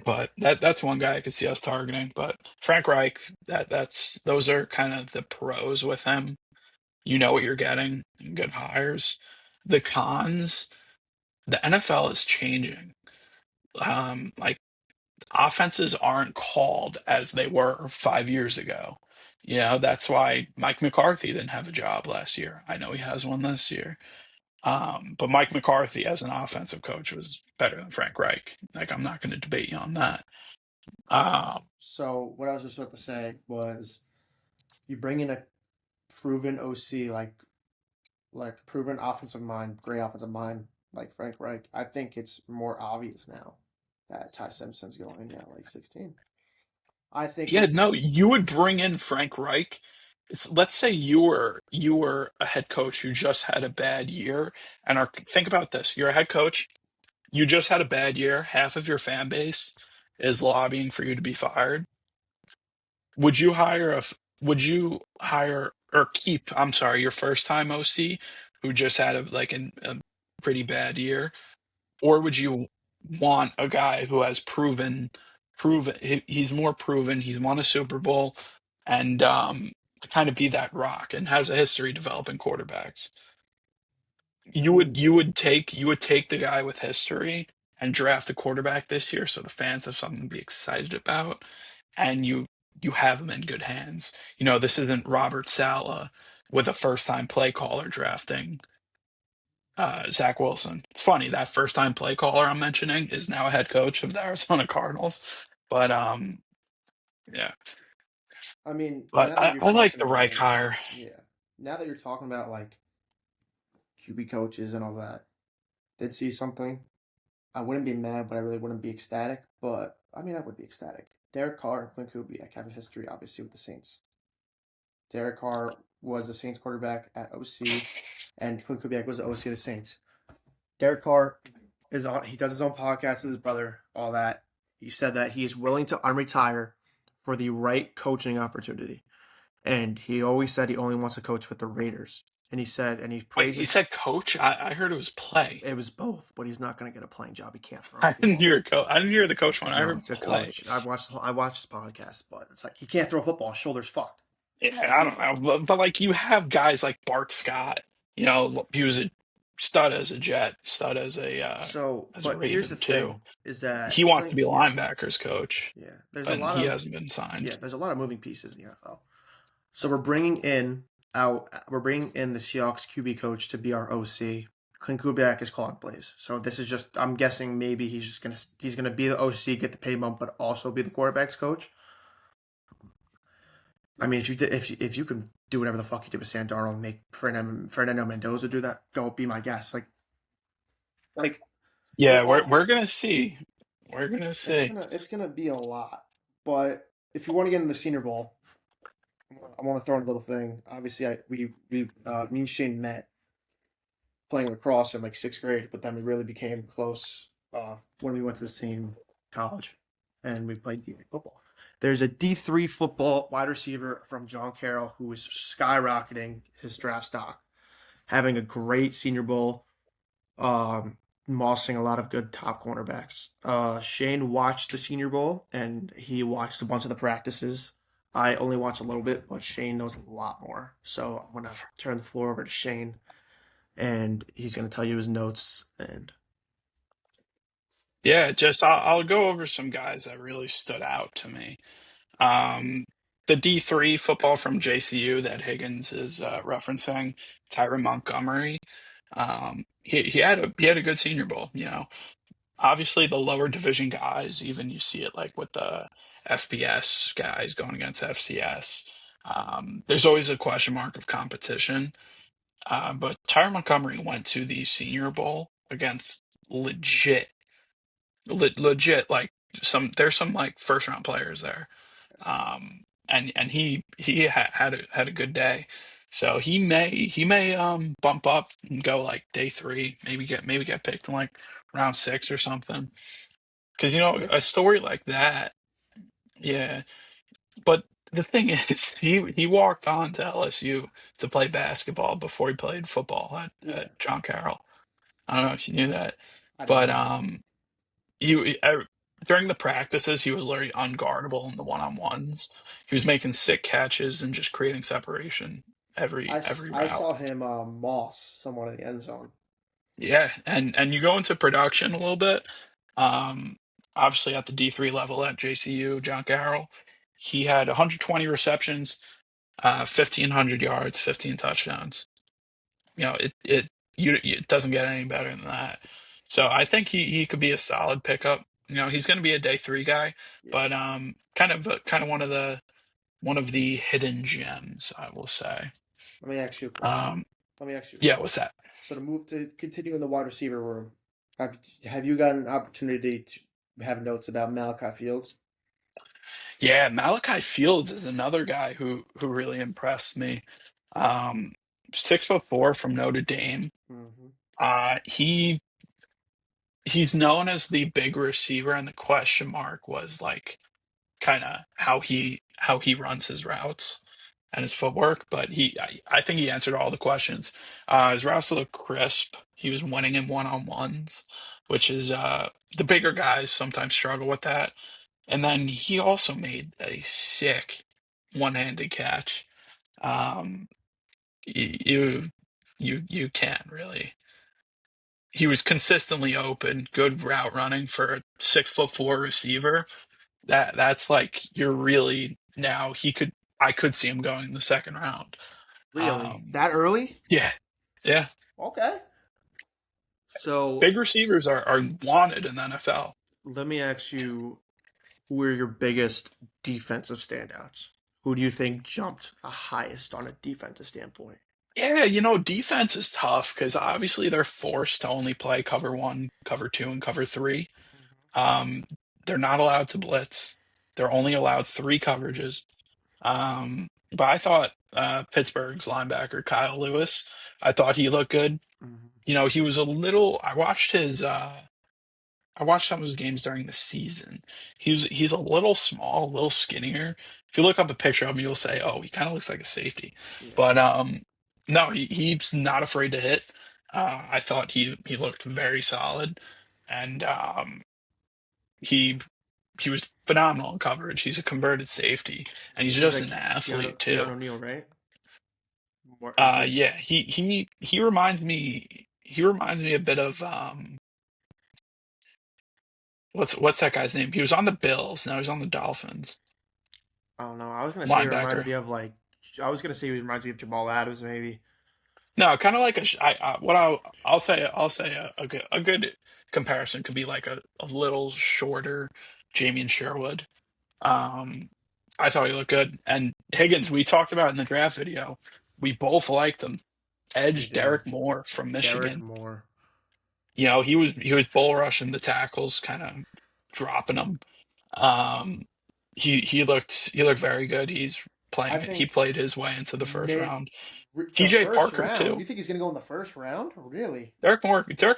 But that's one guy I could see us targeting. But Frank Reich, those are kind of the pros with him. You know what you're getting, good hires. The cons, the NFL is changing. Like offenses aren't called as they were 5 years ago. That's why Mike McCarthy didn't have a job last year. I know he has one this year. But Mike McCarthy as an offensive coach was better than Frank Reich. Like, I'm not going to debate you on that. So what I was just about to say was, you bring in a proven OC, like proven offensive mind, great offensive mind, like Frank Reich. I think it's more obvious now that Ty Simpson's going at like 16. I think Yeah, no, you would bring in Frank Reich. Let's say you were a head coach who just had a bad year, and think about this: you're a head coach, you just had a bad year, half of your fan base is lobbying for you to be fired. Would you hire or keep, I'm sorry, your first time OC who just had a pretty bad year, or would you want a guy who has he's more proven, he's won a Super Bowl, and to kind of be that rock and has a history developing quarterbacks? You would take the guy with history and draft a quarterback this year so the fans have something to be excited about, and you have him in good hands. This isn't Robert Saleh with a first-time play caller drafting Zach Wilson. It's funny that first-time play caller I'm mentioning is now a head coach of the Arizona Cardinals. But yeah. I mean, But now that you're I like talking the Reich about, hire. yeah, now that you're talking about like QB coaches and all that, did see something. I wouldn't be mad, but I really wouldn't be ecstatic. But I mean, I would be ecstatic. Derek Carr and Clint Kubiak have a history, obviously, with the Saints. Derek Carr was the Saints quarterback at OC, and Clint Kubiak was the OC of the Saints. Derek Carr he does his own podcast with his brother, all that. He said that he is willing to unretire for the right coaching opportunity. And he always said he only wants to coach with the Raiders. And he said, and he Wait, praises. you said coach? I heard it was play. It was both, but he's not going to get a playing job. He can't throw. I didn't hear I didn't hear the coach one. I No, heard it's a play. coach. I watched his podcast, but it's like he can't throw a football. His shoulder's fucked. Yeah, I don't know, but like you have guys like Bart Scott. He was a stud as a Jet, stud So, as a but here's the Raven too. thing: is that He wants to be a linebackers coach, yeah, there's a but lot he of hasn't been signed. there's a lot of moving pieces in the NFL. So we're bringing in the Seahawks QB coach to be our OC. Clint Kubiak is calling plays. So this is just I'm guessing maybe he's gonna be the OC, get the pay bump, but also be the quarterback's coach. I mean, if you can do whatever the fuck you did with Sam Darnold and make Fernando Mendoza do that, don't be my guest. Like we're Yeah, all we're gonna see. We're gonna see. it's gonna be a lot. But if you want to get in the Senior Bowl, I want to throw in a little thing. Obviously, me and Shane met playing lacrosse in like sixth grade, but then we really became close when we went to the same college and we played D3 football. There's a D3 football wide receiver from John Carroll who is skyrocketing his draft stock, having a great Senior Bowl, mossing a lot of good top cornerbacks. Shane watched the Senior Bowl and he watched a bunch of the practices. I only watched a little bit, but Shane knows a lot more. So I'm gonna turn the floor over to Shane, and he's gonna tell you his notes. And Yeah, just I'll go over some guys that really stood out to me. Um, the D3 football from JCU that Higgins is referencing, Tyron Montgomery. He had a good Senior Bowl. You know, obviously the lower division guys, even you see it like with the FBS guys going against FCS. There's always a question mark of competition. But Tyron Montgomery went to the Senior Bowl against legit, legit like there's some like first round players there. And had a good day. So he may bump up and go like day three, maybe get picked in like round six or something. Because you know a it's story like that, yeah. But the thing is, he walked on to LSU to play basketball before he played football yeah, at John Carroll. I don't know if you knew that, I didn't but know that. during the practices, he was literally unguardable in the one-on-ones. He was making sick catches and just creating separation every I route. saw him moss someone in the end zone. Yeah, and you go into production a little bit. Um, Obviously at the D3 level at JCU, John Carroll, he had 120 receptions, 1,500 yards, 15 touchdowns. You know, it doesn't get any better than that. So I think he could be a solid pickup. You know, he's going to be a day three guy, Yeah. but kind of one of the hidden gems, I will say. Let me ask you a question. Um, Let me ask you a yeah, question. what's that? So to continue in the wide receiver room, have you got an opportunity to have notes about Malachi Fields? Yeah, Malachi Fields is another guy who really impressed me. 6'4" from Notre Dame. Mm-hmm. Uh, he he's known as the big receiver, and the question mark was like kind of how he runs his routes and his footwork. But I think he answered all the questions. His routes look crisp. He was winning in one-on-ones, which is the bigger guys sometimes struggle with that. And then he also made a sick one-handed catch. Um, you you can't really. He was consistently open, good route running for a 6'4" receiver. That's like you're really now he could I could see him going in the second round. Really? Um, That early? yeah, yeah. Okay. So Big receivers are wanted in the NFL. let me ask you, who are your biggest defensive standouts? Who do you think jumped the highest on a defensive standpoint? Yeah, you know, defense is tough because obviously they're forced to only play cover one, cover two, and cover three. Um, they're not allowed to blitz. They're only allowed three coverages. But I thought Pittsburgh's linebacker Kyle Lewis, I thought he looked good. Mm-hmm. You know, he was a little. I watched some of his games during the season. He's a little small, a little skinnier. If you look up a picture of him, you'll say, "Oh, he kind of looks like a safety." Yeah. But no, he's not afraid to hit. I thought he looked very solid, and he he was phenomenal in coverage. He's a converted safety, and he's He's just like an athlete too. Keanu Neal, right? More like his. Yeah, he reminds me. he reminds me a bit of what's that guy's name? He was on the Bills. Now he's on the Dolphins. I don't know. I was gonna say he reminds Linebacker. me of like. I was gonna say he reminds me of Jamal Adams, maybe. No, kind of like what I'll say a good comparison could be like a little shorter Jamie Sherwood. Um, I thought he looked good. And Higgins, we talked about in the draft video. We both liked him. We Edge did. Derek Moore from Derek Michigan. Moore. He was bull rushing the tackles, kind of dropping them. Um, he looked very good. I He think played his way into the first mid round. the TJ first Parker round. too. You think he's gonna go in the first round? Really? Derek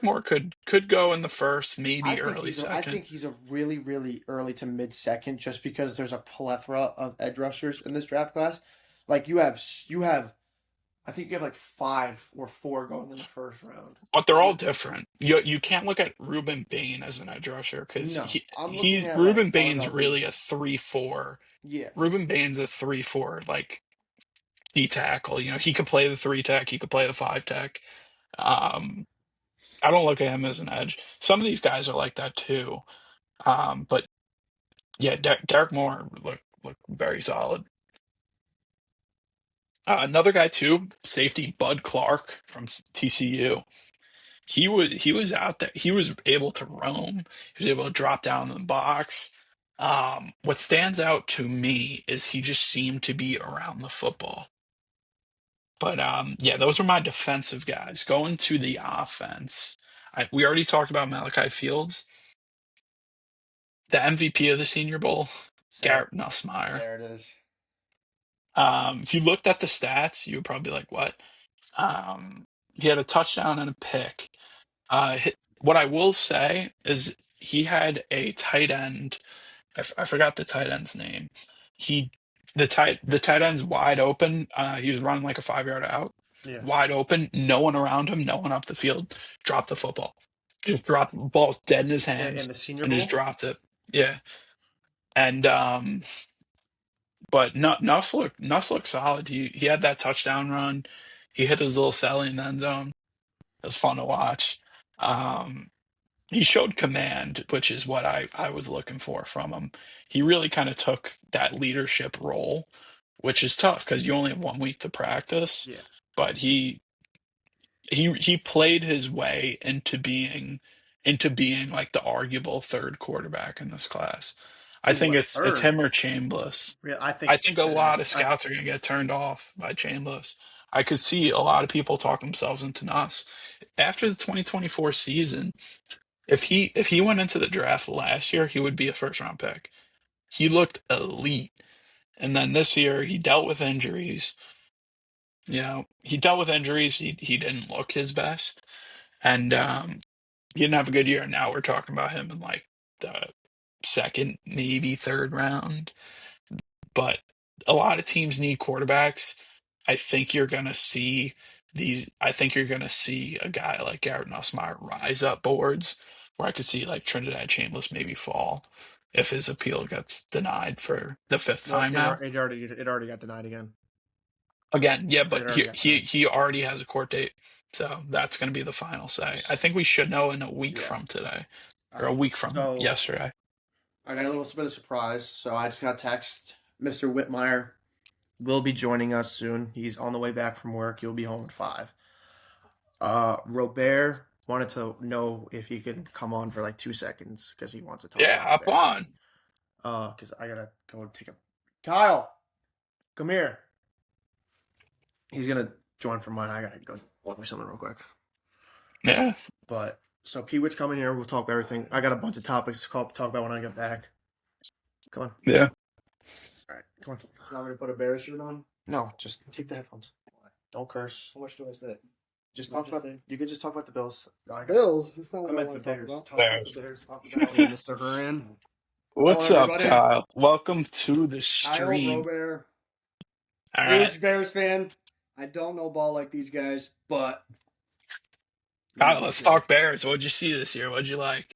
Moore could go in the first, maybe early I second. think he's a really, really early to mid second, just because there's a plethora of edge rushers in this draft class. Like I think you have like 5 or 4 going in the first round. But they're all different. You can't look at Ruben Bain as an edge rusher because No, I'm looking he's at like Ruben Bain's Darnell really a Moose. 3-4. Yeah, Ruben Bain's a 3-4 like D tackle. He could play the 3 tech, he could play the 5 tech. Um, I don't look at him as an edge. Some of these guys are like that too. But yeah, Derek Moore look very solid. Another guy too, safety Bud Clark from TCU. He was out there. He was able to roam. He was able to drop down in the box. What stands out to me is he just seemed to be around the football. But yeah, those are my defensive guys. Going to the offense, we already talked about Malachi Fields, the MVP of the Senior Bowl, say Garrett Nussmeier. there it is. If you looked at the stats, you would probably be like, "What?" He had a touchdown and a pick. What I will say is he had a tight end. I forgot the tight end's name. He the tight end's wide open. He was running like a 5 yard out, Yeah, wide open. No one around him. No one up the field. Dropped the football. Just dropped the ball dead in his in hands the Senior and just Bowl. dropped it. Yeah, and but Nuss looked solid. He had that touchdown run. He hit his little celly in the end zone. It was fun to watch. Um, he showed command, which is what I was looking for from him. He really kind of took that leadership role, which is tough because you only have 1 week to practice. Yeah. But he played his way into being like the arguable third quarterback in this class. I Ooh, think a it's third. him or Chambliss. I I think think a lot of scouts are going to get turned off by Chambliss. I could see a lot of people talk themselves into Nuss. After the 2024 season, if he went into the draft last year, he would be a first round pick. He looked elite. And then this year he dealt with injuries. He dealt with injuries. He didn't look his best. And he didn't have a good year. Now we're talking about him in like the second, maybe third round. But a lot of teams need quarterbacks. I think you're gonna see I think you're gonna see a guy like Garrett Nussmeier rise up boards, where I could see like Trinidad Chambliss maybe fall if his appeal gets denied for the fifth time now. it already got denied again. Again, yeah, It but already he got he denied. he already has a court date, so that's gonna be the final say. I think we should know in a week Yeah. from today, All or a right, week from so yesterday. I got a little bit of surprise. So I just got a text. Mr. Whitmire will be joining us soon. He's on the way back from work. He'll be home at 5. Robert wanted to know if he could come on for like 2 seconds because he wants to talk Yeah, about hop the Bears. on. Because I gotta go take a. Kyle, come here. He's gonna join from mine. I gotta go over something real quick. Yeah, But so Peewit's coming here. We'll talk about everything. I got a bunch of topics to talk about when I get back. Come on. yeah. All right, come on. You want me to put a Bears shirt on? No, just take the headphones. Don't curse. How much do I say? Just talk about. You can just talk about the Bills. Bills? That's not I what I meant want the to talk Bears. about. Talk about Bears. the Bears. Talk Hello, about Mr. Huron. What's Hello, up, everybody. Kyle? Welcome to the Kyle stream. Robert. All right, Huge Bears fan. I don't know ball like these guys, but Kyle, let's talk Bears. What'd you see this year? What'd you like?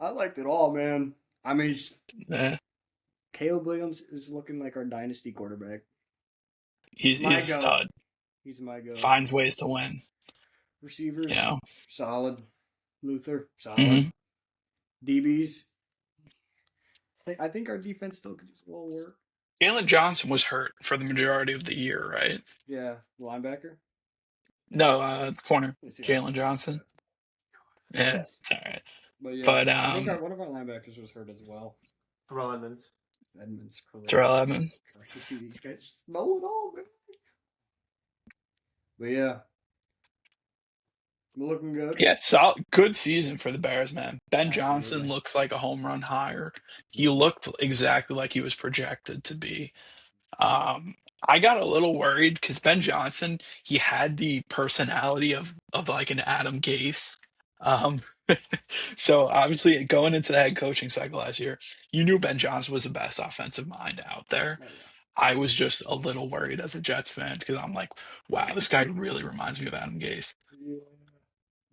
I liked it all, man. I mean, Yeah, Caleb Williams is looking like our dynasty quarterback. he's My a goat. stud. He's my go. Finds ways to win. Receivers, Yeah. solid. Luther, solid. hmm DBs, I think our defense still could use a little work. Jalen Johnson was hurt for the majority of the year, right? Yeah, linebacker. No, corner Let's see, I Jalen forget about Johnson. that. Yeah, it's all right. But yeah, But I think one of our linebackers was hurt as well. Edmonds. Edmonds, correct. Terrell Evans. You see these guys just know it all, man. But yeah, we're looking good. Yeah, solid, good season for the Bears, man. Ben Johnson Absolutely. looks like a home run hire. He Mhm. looked exactly like he was projected to be. I got a little worried because Ben Johnson, he had the personality of like an Adam Gase. Um, so obviously going into the head coaching cycle last year, you knew Ben Johnson was the best offensive mind out there. Oh yeah. I was just a little worried as a Jets fan because I'm like, wow, this guy really reminds me of Adam Gase. Yeah.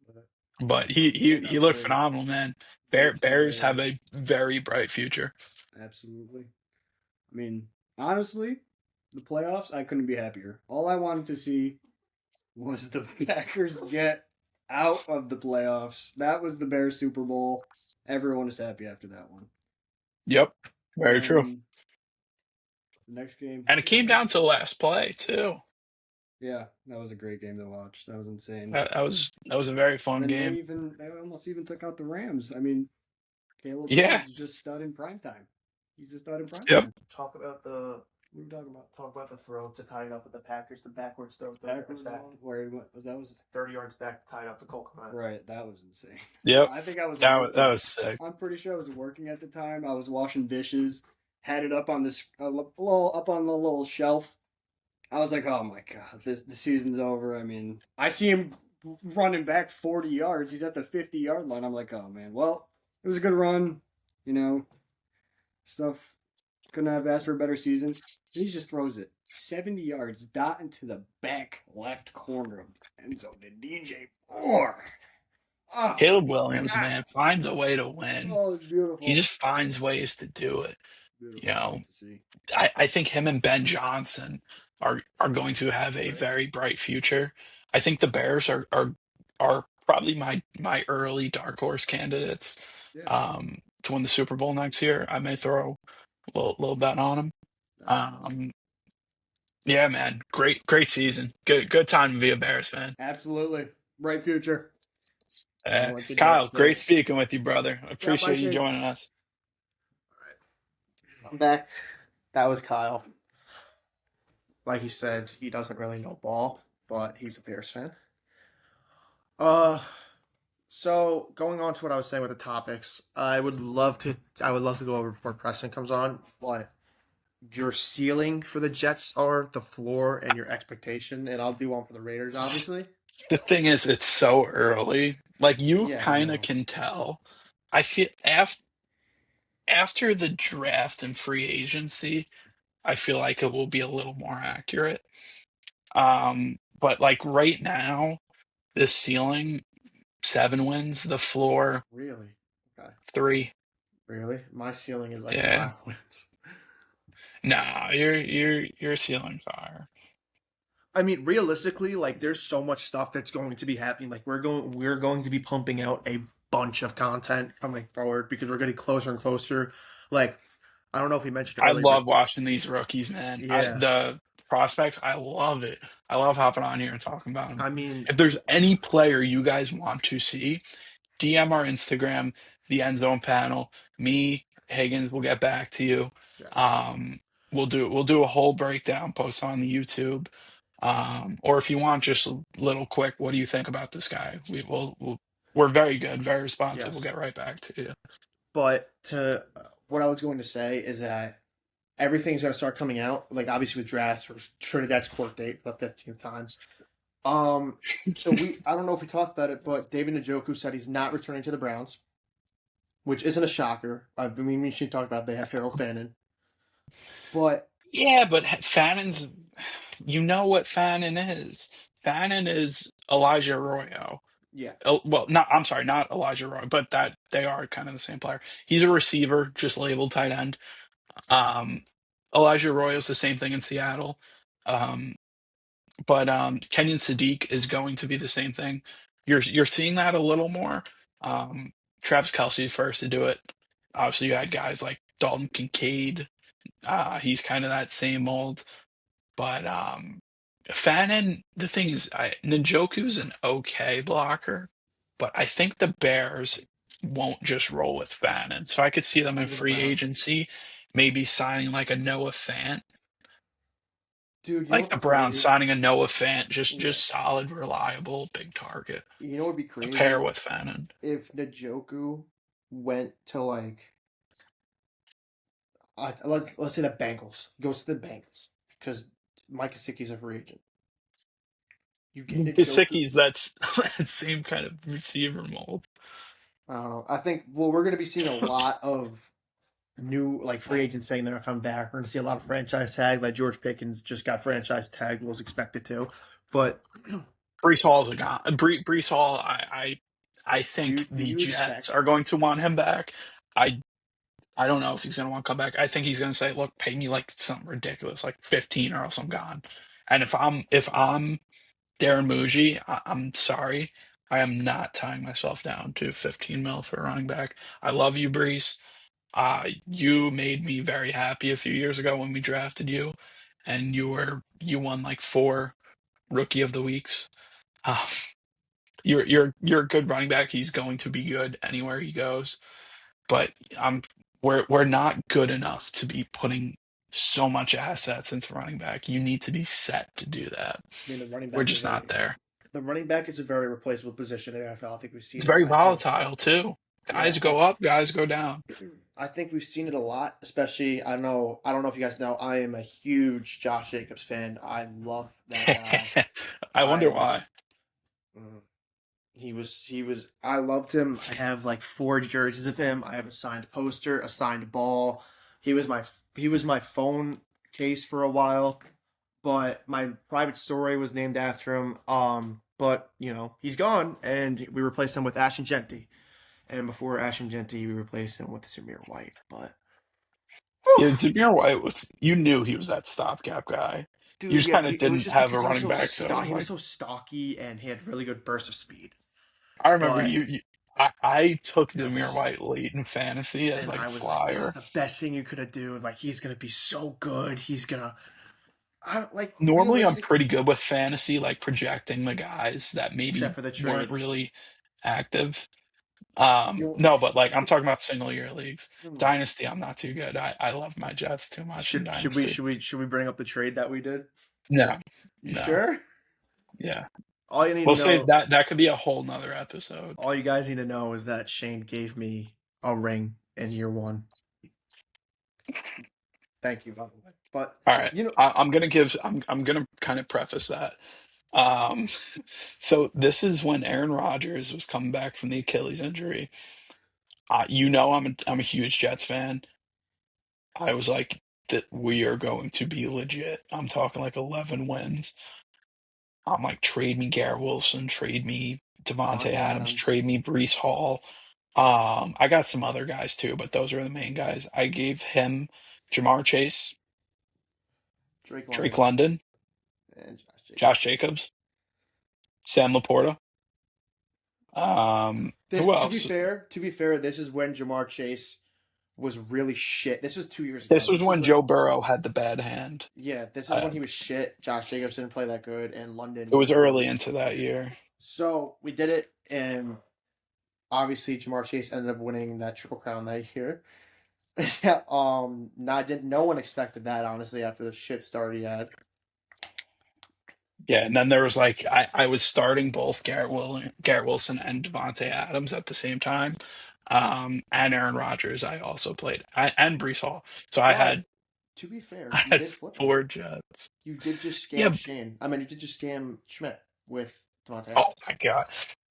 But But turned he out looked great. phenomenal, man. Great team Bears have building. a very bright future. Absolutely. I mean, honestly, the playoffs, I couldn't be happier. All I wanted to see was the Packers get out of the playoffs. That was the Bears Super Bowl. Everyone is happy after that one. Yep, very true. And the next game, And it came down to the last play too. yeah, that was a great game to watch. That was insane. That was a very fun And game. they almost even took out the Rams. I mean, Caleb Yeah. Williams is just stud in prime time. He's a stud in prime Yep. time. Talk about the What are you talking about? talk about the throw to tie it up with the Packers, the backwards throw 30 Backwards yards back. one, where he went, that was 30 yards back to tie it up to Cole Kmet. right. That was insane. Yep. I think I was That working. was sick. I'm pretty sure I was working at the time. I was washing dishes, had it up on this little up on the little shelf. I was like, oh my god, the season's over. I mean, I see him running back 40 yards. He's at the 50-yard line. I'm like, oh man, well, it was a good run. You know, stuff. Couldn't have asked for a better season. He just throws it 70 yards, dot into the back left corner of the end zone to DJ Moore. Oh, Caleb Williams, God. man, finds a way to win. Oh, it's beautiful. He just finds ways to do it. Beautiful You know, sight to see. I think him and Ben Johnson are going to have a very bright future. I think the Bears are probably my early dark horse candidates Yeah. to win the Super Bowl next year. I may throw a little bet on them. Yeah, man, great season. Good time to be a Bears fan. Absolutely. Bright future. I like the Kyle, Jets, great man. speaking with you, brother. Appreciate you Mikey. joining us. I'm back. That was Kyle. Like he said, he doesn't really know ball, but he's a Bears fan. So going on to what I was saying with the topics, I would love to go over before Preston comes on what your ceiling for the Jets are, the floor, and your expectation, and I'll do one for the Raiders, obviously. The thing is, it's so early. Like you Yeah, I kind know. of can tell. I feel after the draft and free agency, I feel like it will be a little more accurate. But like right now, the ceiling 7 wins, the floor Really? Okay. 3. Really? My ceiling is like Yeah. 5 wins. Nah, your ceiling's higher. I mean, realistically, like there's so much stuff that's going to be happening. Like we're going to be pumping out a bunch of content coming forward because we're getting closer and closer. Like I don't know if we mentioned I earlier. love watching these rookies, man. Yeah. The prospects, I love it. I love hopping on here and talking about them. I mean, If there's any player you guys want to see, DM our Instagram, the End Zone Panel. Me, Higgins will get back to you. yes. We'll do a whole breakdown, post on the YouTube. Or if you want just a little quick, what do you think about this guy? We're very good, very responsive. Yes. We'll get right back to you. But to what I was going to say is that everything's going to start coming out. Like obviously with drafts for Trinidad's court date for the 15th time. So I don't know if we talked about it, but David Njoku said he's not returning to the Browns, which isn't a shocker. I mean, we should talk about they have Harold Fannin, but Yeah, but Fannon's, you know what Fannin is. Fannin is Elijah Arroyo. yeah, Well, not I'm sorry, not Elijah Arroyo, but that they are kind of the same player. He's a receiver, just labeled tight end. Elijah Arroyo's the same thing in Seattle. Um, But Kenyon Sadiq is going to be the same thing. You're seeing that a little more. Um, Travis Kelce's first to do it. Obviously, you had guys like Dalton Kincaid. He's kind of that same mold. But Fannin, the thing is, Njoku's an okay blocker, but I think the Bears won't just roll with Fannin. So I could see them in Maybe the free Browns. agency, maybe signing like a Noah Fant, Dude, you know like what'd the be Browns crazy? signing a Noah Fant, Yeah. just solid, reliable, big target You know what'd be to pair crazy? with Fannin. If Njoku went to like let's say the Bengals. He goes to the Bengals because Mike Gesicki's a free agent. You get Njoku. Gesicki's that's that same kind of receiver mold. I don't know. I think we're going to be seeing a lot of new like free agents saying they're going to come back. We're going to see a lot of franchise tags. Like George Pickens just got franchise tagged, was expected to. But Brees Hall's a guy. Brees Hall, I think do the you Jets expect? are going to want him back. I I don't know if he's going to want to come back. I think he's going to say, "Look, pay me like something ridiculous, like 15, or else I'm gone." And if I'm Darren Muji, I'm sorry, I am not tying myself down to 15 mil for a running back. I love you, Brees. You made me very happy a few years ago when we drafted you, and you won like 4 Rookie of the Weeks. Uh, you're a good running back. He's going to be good anywhere he goes. But we're not good enough to be putting so much assets into running back. You need to be set to do that. I mean, We're just not there. the running back is a very replaceable position in the NFL. I think we've It's seen it. very I think volatile too. yeah, Guys go up, guys go down. I think we've seen it a lot. Especially I don't know if you guys know. I am a huge Josh Jacobs fan. I love that guy. I I wonder was why. mm, he was I loved him. I have like 4 jerseys of him. I have a signed poster, a signed ball. He was my phone case for a while, but my private story was named after him. But you know, he's gone and we replaced him with Ashton Genty. And before Ashton Genty, we replaced him with Samir White. But whew, Yeah, Zamir White was. You knew he was that stopgap guy. You dude, just yeah, kind but of it was didn't just have a because running back, so it was he was like so stocky and he had really good bursts of speed. I remember But I took I Zamir was White late in fantasy as and like I a was like, this is flyer. the best thing you could have do. Like he's gonna be so good. He's gonna I don't like Normally, I'm realistic pretty good with fantasy, like projecting the guys that except maybe for the weren't trade. really active. You No, but like I'm talking about single year leagues. know, Dynasty, I'm not too good. I love my Jets too much in Dynasty. should we bring up the trade that we did? No, You no, sure? yeah. All you need to We'll save know, that. That could be a whole nother episode. all you guys need to know is that Shane gave me a ring in year 1. Thank you, by the way. But All right. you know, I'm gonna kind of preface that. Um, so this is when Aaron Rodgers was coming back from the Achilles injury. I'm a huge Jets fan. I was like that we are going to be legit. I'm talking like 11 wins. I'm like trade me Garrett Wilson, trade me Devontae Devontae Adams, Adams, trade me Brees Hall. I got some other guys too, but those are the main guys. I gave him Jamar Chase, Drake Drake London, London, and Josh Josh Jacobs. Jacobs, Sam Laporta. This Who else? to be fair, this is when Jamar Chase was really shit. This was 2 years This ago. was This was when like Joe Burrow had the bad hand. yeah, this is Uh, when he was shit. Josh Jacobs didn't play that good, and it London was was early really into that year. so we did it, and obviously Jamar Chase ended up winning that triple crown that year. Yeah, not didn't no one expected that honestly after the shit start he had. Yeah, and then there was like I was starting both Garrett Wilson and Devontae Adams at the same time, and Aaron Rodgers. I also played and Brees Hall. So I But had to be fair, I you had did flip him. 4 Jets. You did just Yeah. scam Shane. I mean, you did just scam Schmidt with Devontae Oh Adams. my God.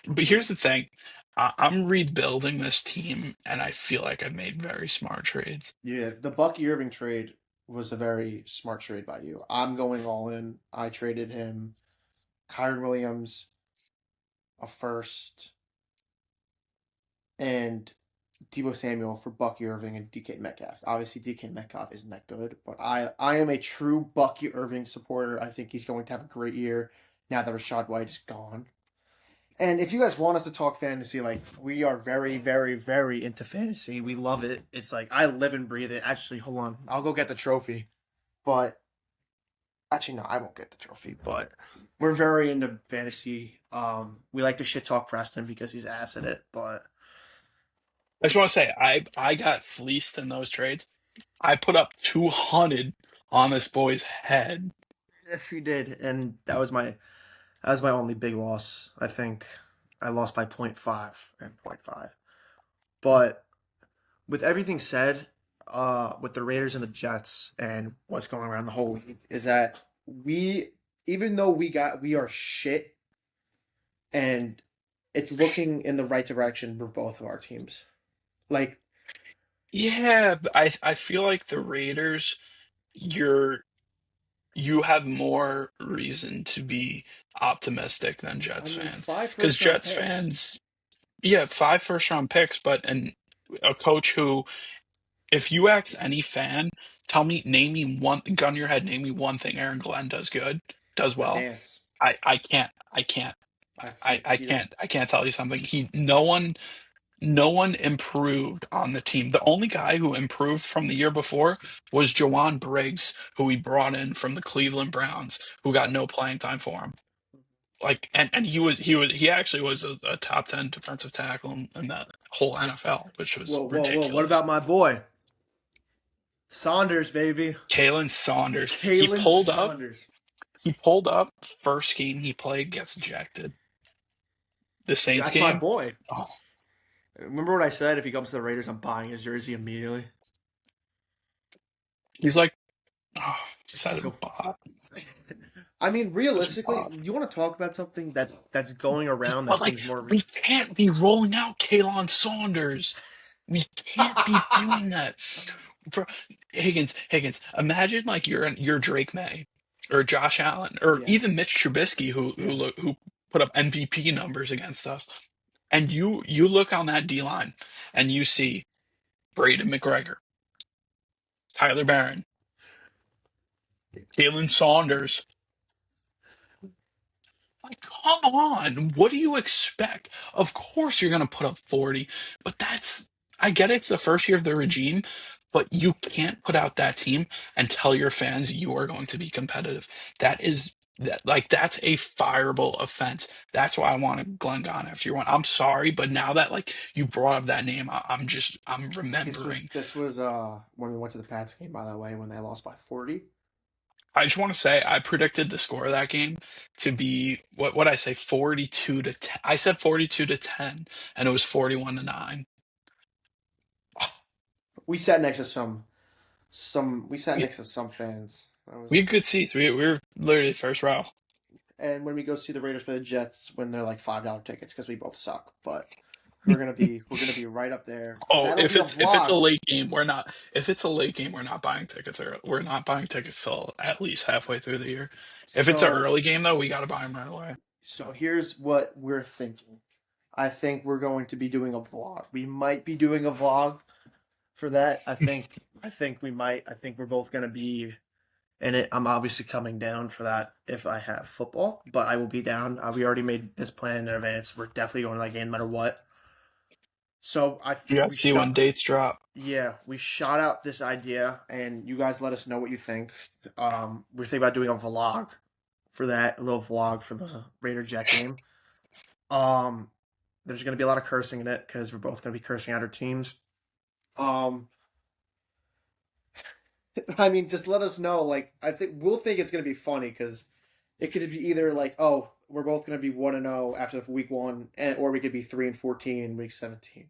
But here's the thing. I'm rebuilding this team, and I feel like I've made very smart trades. Yeah, the Bucky Irving trade was a very smart trade by you. I'm going all in. I traded him Kyron Williams, a first, and Deebo Samuel for Bucky Irving and DK Metcalf. Obviously, DK Metcalf isn't that good, but I am a true Bucky Irving supporter. I think he's going to have a great year now that Rashad White is gone. And if you guys want us to talk fantasy, like we are very, very, very into fantasy. We love it. It's like I live and breathe it. Actually, hold on. I'll go get the trophy. But actually no, I won't get the trophy, but we're very into fantasy. We like to shit talk Preston because he's ass at it, but I just want to say, I got fleeced in those trades. I put up 200 on this boy's head. if you did, and that was my only big loss. I think I lost by .5 and .5. But with everything said, with the Raiders and the Jets and what's going around the whole league is that even though we are shit and it's looking in the right direction for both of our teams. Like, Yeah, but I feel like the Raiders, you're you have more reason to be optimistic than I Jets mean, fans. five Because first round Jets picks. fans, yeah, 5 first round picks, but a coach who, if you ask any fan, name me one, gun to your head, name me one thing Aaron Glenn does well. Advance. I can't, I can't, He's I can't tell you something. No one improved on the team. The only guy who improved from the year before was Jawan Briggs, who he brought in from the Cleveland Browns, who got no playing time for him. Like, and he actually was a top 10 defensive tackle in that whole NFL, which was whoa, whoa, whoa. What ridiculous. about my boy? Saunders, baby. Kalen It's Saunders, Kalen Saunders. he pulled up, first game he played, gets ejected. The Saints That's my game. boy. Oh, Remember what I said? If he comes to the Raiders, I'm buying his jersey immediately. he's like, oh, It's said so. it bot. I mean, Said it realistically, bot. you want to talk about something that's going around that But like, seems more. we can't be rolling out Kalen Saunders. We can't be doing that. Bro, Higgins, imagine like you're Drake May or Josh Allen or Yeah, even Mitch Trubisky yeah. who put up MVP numbers against us. And you look on that D line and you see Braden McGregor, Tyler Barron, Kalen Saunders. Like, come on. What do you expect? Of course you're going to put up 40, but I get it's the first year of the regime, but you can't put out that team and tell your fans you are going to be competitive. That's a fireable offense. That's why I wanted Glenn gone after year one. I'm sorry, but now that like you brought up that name, I'm This was remembering. this was when we went to the Pats game, by the way, when they lost by 40. I just want to say I predicted the score of that game to be what I say 42 to 10. I said 42 to 10 and it was 41 to 9. We sat next to some we sat We, next to some fans. That we had was good seats. We were literally first row. and when we go see the Raiders play the Jets when they're like $5 tickets because we both suck, but we're gonna be right up there. Oh, That'll be a if it's a vlog. late game, we're not if it's a late game, we're not buying tickets or we're not buying tickets till at least halfway through the year. If it's an So early game though, we got to buy them right away. so here's what we're thinking. I think we're going to be doing a vlog. We might be doing a vlog for that. I think we might. I think we're both gonna be in it. I'm obviously coming down for that if I have football, but I will be down. We already made this plan in advance. We're definitely going to that game no matter what. So You got to see when dates drop. we shot out this idea, and you guys let us know what you think. We're thinking about doing a vlog for that, a little vlog for the Raider Jet game. Um, there's going to be a lot of cursing in it because we're both going to be cursing out our teams. Um, I mean, just let us know. Like, I think we'll think it's going to be funny because it could be either like, oh, we're both going to be 1-0 after week one, or we could be 3-14 in week 17.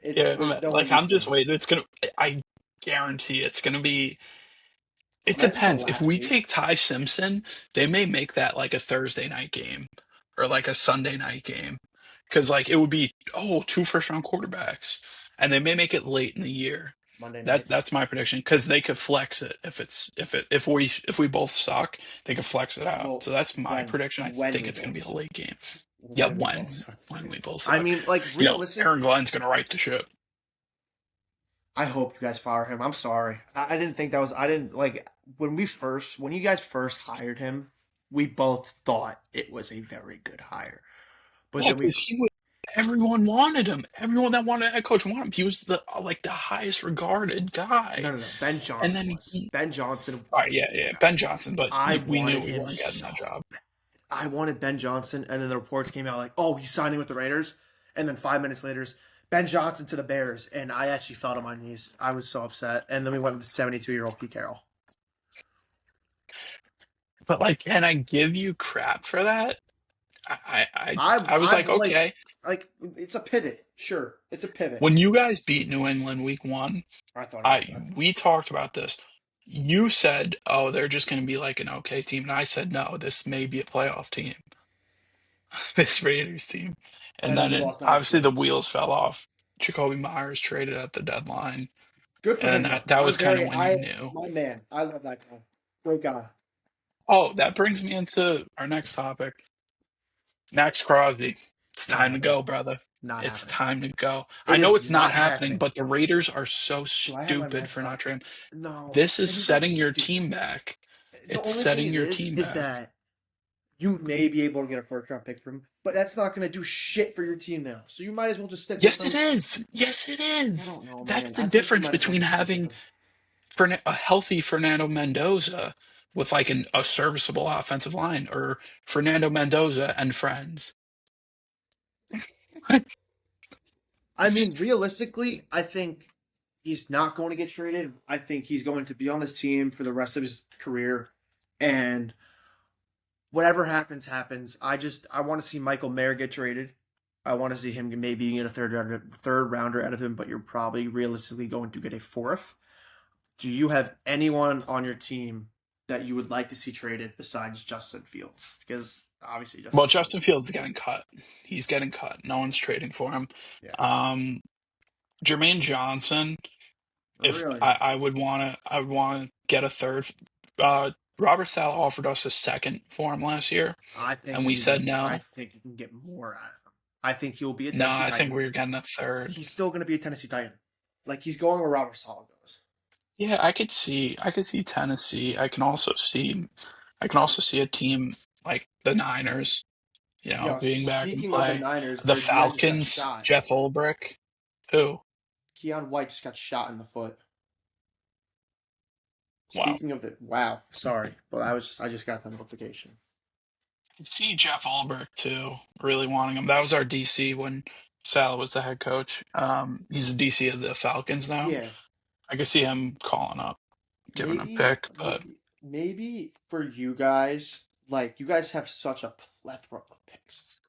Yeah, There's no in like I'm just between. waiting. I guarantee it's gonna be. It Imagine it's the depends. If last we week. take Ty Simpson, they may make that like a Thursday night game or like a Sunday night game. Because like it would be, oh, 2 first round quarterbacks. And they may make it late in the year. Monday That night. that's my prediction. Because they could flex it if we both suck, they could flex it out. Well, So that's my when prediction. I when think we it's gonna be both a late game. Yeah, when we both when suck. we both I suck. mean, like Aaron realistically, Glenn's gonna right the ship. I hope you guys fire him. I'm sorry. I didn't think that was. I didn't like when you guys first hired him. We both thought it was a very good hire, but Yeah, then we because everyone wanted him. Everyone that wanted a head coach wanted him. He was the the highest regarded guy. no. Ben And Johnson then was. Ben Johnson all right, was the yeah, guy. Ben Johnson, but I we knew wanted we him weren't getting so that job. bad. I wanted Ben Johnson, and then the reports came out like, oh, he's signing with the Raiders, and then 5 minutes later, Ben Johnson to the Bears, and I actually fell to my knees. I was so upset, and then we went with 72-year-old Pete Carroll. But can I give you crap for that? I was I like, like okay. it's a pivot. Sure, it's a pivot. When you guys beat New England week 1, I thought it was bad. we talked about this. You said, "Oh, they're just going to be like an okay team," and I said, "No, this may be a playoff team, this Raiders team." And And then then we lost obviously 9-3. the wheels fell off. Jacoby Myers traded at the deadline, Good for and him though. that I'm was kind of very when you I knew. my man. I love that guy. Great guy. Oh, that brings me into our next topic. Max Crosby. It's Not time to happening. go, brother. Not It's happening. time to go. I It know is it's not not happening, happening. but the Raiders are so Do I have my stupid for laptop? not trading him. No, This is maybe don't setting your stupid. team back. The It's only thing setting it your team is back. that you may be able to get a first round pick from him, but that's not going to do shit for your team now. So you might as well just stick with Yes, it him. is. Yes, it I is. don't know, That's man. the I think you difference might as well between just stick with having him. a healthy Fernando Mendoza with a serviceable offensive line or Fernando Mendoza and friends. I mean, realistically, I think he's not going to get traded. I think he's going to be on this team for the rest of his career, and whatever happens, happens. I want to see Michael Mayer get traded. I want to see him maybe get a third rounder out of him, but you're probably realistically going to get a fourth. Do you have anyone on your team that you would like to see traded besides Justin Fields? Because obviously Well, Justin Fields. Justin Fields is getting cut. He's getting cut. No one's trading for him. Yeah. Jermaine Johnson, if Really? I would wanna get a third. Robert Saleh offered us a second for him last year, I think and you we can get. said I no. think you can get more out of him. I think he'll be a No, Tennessee I think Titan. we are getting a third. He's still going to be a Tennessee Titan. Like he's going where Robert Sala goes. Yeah, I could see Tennessee. I can also see a team like the Niners, Yo, being back in speaking of the play. Niners, The their GM just got Falcons, shot. Jeff Ulbrich. Who? Keon White just got shot in the foot. Wow. Speaking of sorry, but I just got that notification. I could see Jeff Ulbrich too, really wanting him. That was our DC when Sal was the head coach. He's the DC of the Falcons now. Yeah, I could see him calling up, giving a maybe, pick, but maybe for you guys, like you guys have such a plethora of picks.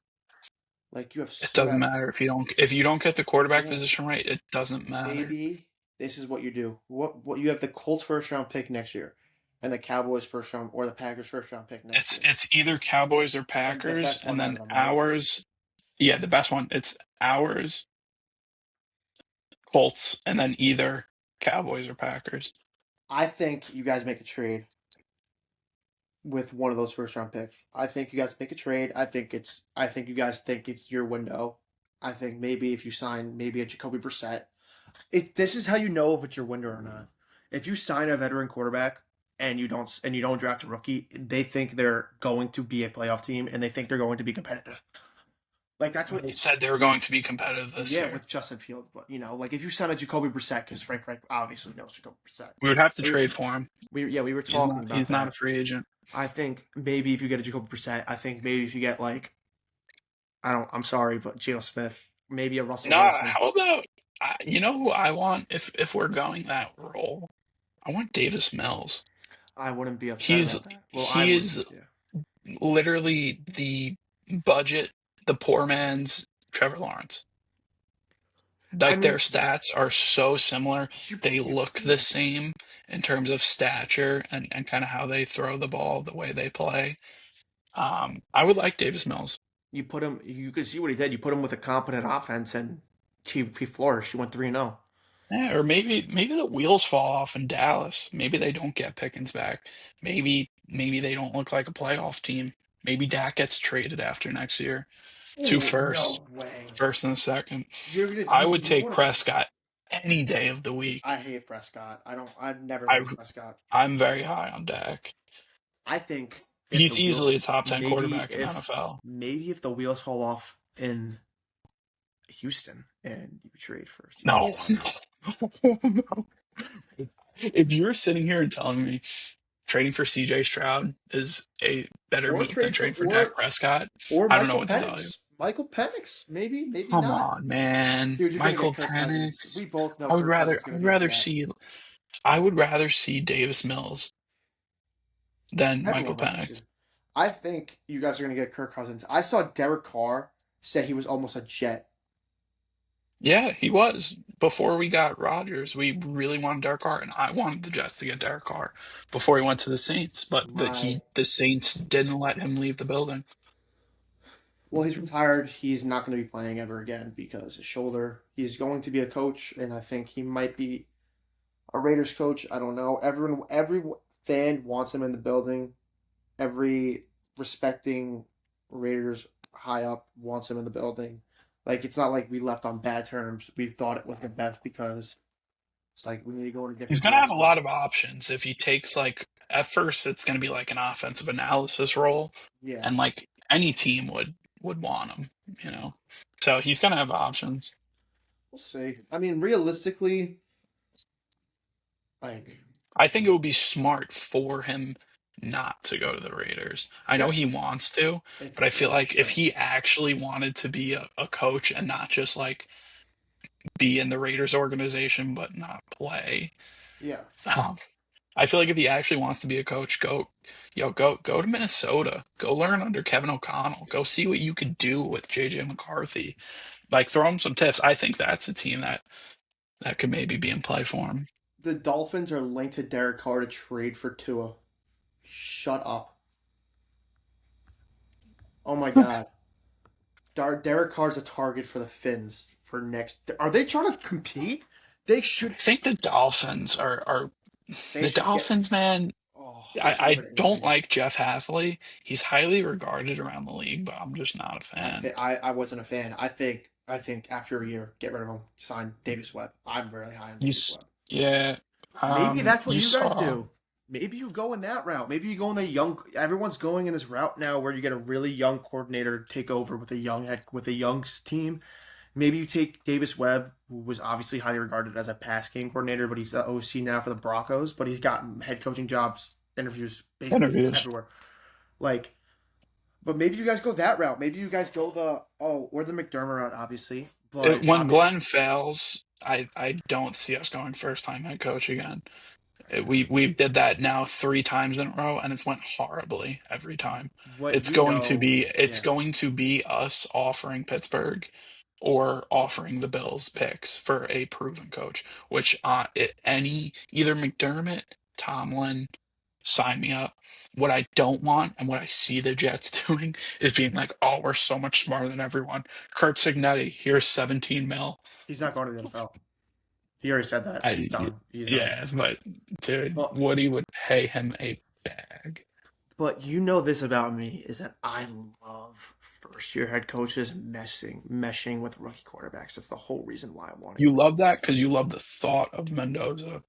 Like it doesn't matter if you don't get the quarterback yeah, position right. It doesn't matter. maybe this is what you do. What you have the Colts first round pick next year, and the Cowboys first round or the Packers first round pick next year, It's either Cowboys or and the Packers, best and one out of then them, right? ours. Yeah, the best one. It's ours, Colts, and then either Cowboys or Packers. I think you guys make a trade with one of those first round picks. I think you guys make a trade. I think you guys think it's your window. I think maybe if you sign maybe a Jacoby Brissett, this is how you know if it's your window or not. If you sign a veteran quarterback and you don't draft a rookie, they think they're going to be a playoff team and they think they're going to be competitive. Like that's what They said they were going to be competitive this yeah year. with Justin Fields, but like if you sign a Jacoby Brissett because Frank Reich obviously knows Jacoby Brissett. We would have to We- trade for him. we were He's talking not. about He's not a that. free agent. I think maybe if you get a Jacoby Brissett, I think maybe if you get like I'm sorry, but Geno Smith, maybe a Russell Nah. Wilson. How about you know who I want if we're going that role? I want Davis Mills. I wouldn't be upset He's about that. Well, I he wouldn't. is Yeah. literally the budget, the poor man's Trevor Lawrence. I Their mean, stats are so similar. you, They you look the same in terms of stature and kind of how they throw the ball, the way they play. I would like Davis Mills. you put him. You could see what he did. You put him with a competent offense, and he flourished. He went 3-0. Yeah, or maybe the wheels fall off in Dallas. Maybe they don't get Pickens back. Maybe they don't look like a playoff team. Maybe Dak gets traded after next year. Two Oh firsts, no way! first and a second. You're gonna I would you take want to? Prescott any day of the I week. hate Prescott. I don't. I've never I liked Prescott. I'm very high on Dak. I think if the He's easily a wheels, top 10 quarterback in the NFL. maybe if the wheels fall off in Houston and you trade for CJ No, Stroud. no. If you're sitting here and telling me trading for CJ Stroud is a better Or move than trade for trading for Dak Prescott, I don't know Michael what to tell you. Penix. Michael Penix, maybe Come not. on, man. Dude, you're gonna get Michael Kirk Cousins. Penix. We both know I would Kirk rather Cousins is I gonna would be a rather jet. see I would rather see Davis Mills than I have Michael one Penix. question. I think you guys are gonna get Kirk Cousins. I saw Derek Carr say he was almost a jet. Yeah, he was. Before we got Rodgers, we really wanted Derek Carr, and I wanted the Jets to get Derek Carr before he went to the Saints. But My the Saints didn't let him leave the building. Well, he's retired. He's not going to be playing ever again because his shoulder. He's going to be a coach, and I think he might be a Raiders coach. I don't know. Every fan wants him in the building. Every respecting Raiders high up wants him in the building. Like it's not like we left on bad terms. We thought it was the best because it's like we need to go in a He's different going to have a direction. lot of options if he takes like at first it's going to be like an offensive analysis role, Yeah, and like any team would want him, you know. So he's going to have options. we'll see. I mean, realistically, like I think it would be smart for him not to go to the Raiders. I know yeah, he wants to, it's but I feel like if 100%. he actually wanted to be a coach and not just like be in the Raiders organization but not play, Yeah. um, I feel like if he actually wants to be a coach, go to Minnesota. Go learn under Kevin O'Connell. Go see what you could do with JJ McCarthy. Like throw him some tips. I think that's a team that could maybe be in play for him. The Dolphins are linked to Derek Carr to trade for Tua. Shut up. Oh my God. Derek Carr's a target for the Finns for next. Are they trying to compete? They should. I think the Dolphins are They the should get. Dolphins, man. Oh, they should I get rid I of don't Ingram. like Jeff Halfley. He's highly regarded around the league, but I'm just not a fan. I wasn't a fan. I think after a year, get rid of him. Sign Davis Webb. I'm really high on You, Davis s- Webb. yeah, Maybe that's what you you guys saw. do. Maybe you go in that route. Maybe you go in the young. Everyone's going in this route now, where you get a really young coordinator take over with a young team. Maybe you take Davis Webb, who was obviously highly regarded as a pass game coordinator, but he's the OC now for the Broncos. But he's gotten head coaching jobs, interviews basically Interviews. everywhere. Like, but maybe you guys go that route. Maybe you guys go or the McDermott route, obviously. But When obviously, Glenn fails, I don't see us going first time head coach again. We do did that now 3 times in a row, and it's went horribly every time. what you know. It's Yeah, going to be us offering Pittsburgh or offering the Bills picks for a proven coach, which any either McDermott, Tomlin, sign me up. What I don't want and what I see the Jets doing is being like, oh, we're so much smarter than everyone. Kurt Signetti, here's 17 mil. he's not going to the NFL. He already said that. I, He's done. He's done. yeah, but dude, Well, Woody would pay him a bag. but you know this about me is that I love first year head coaches meshing with rookie quarterbacks. That's the whole reason why I want to You get rid of love that because you love the thought of Mendoza.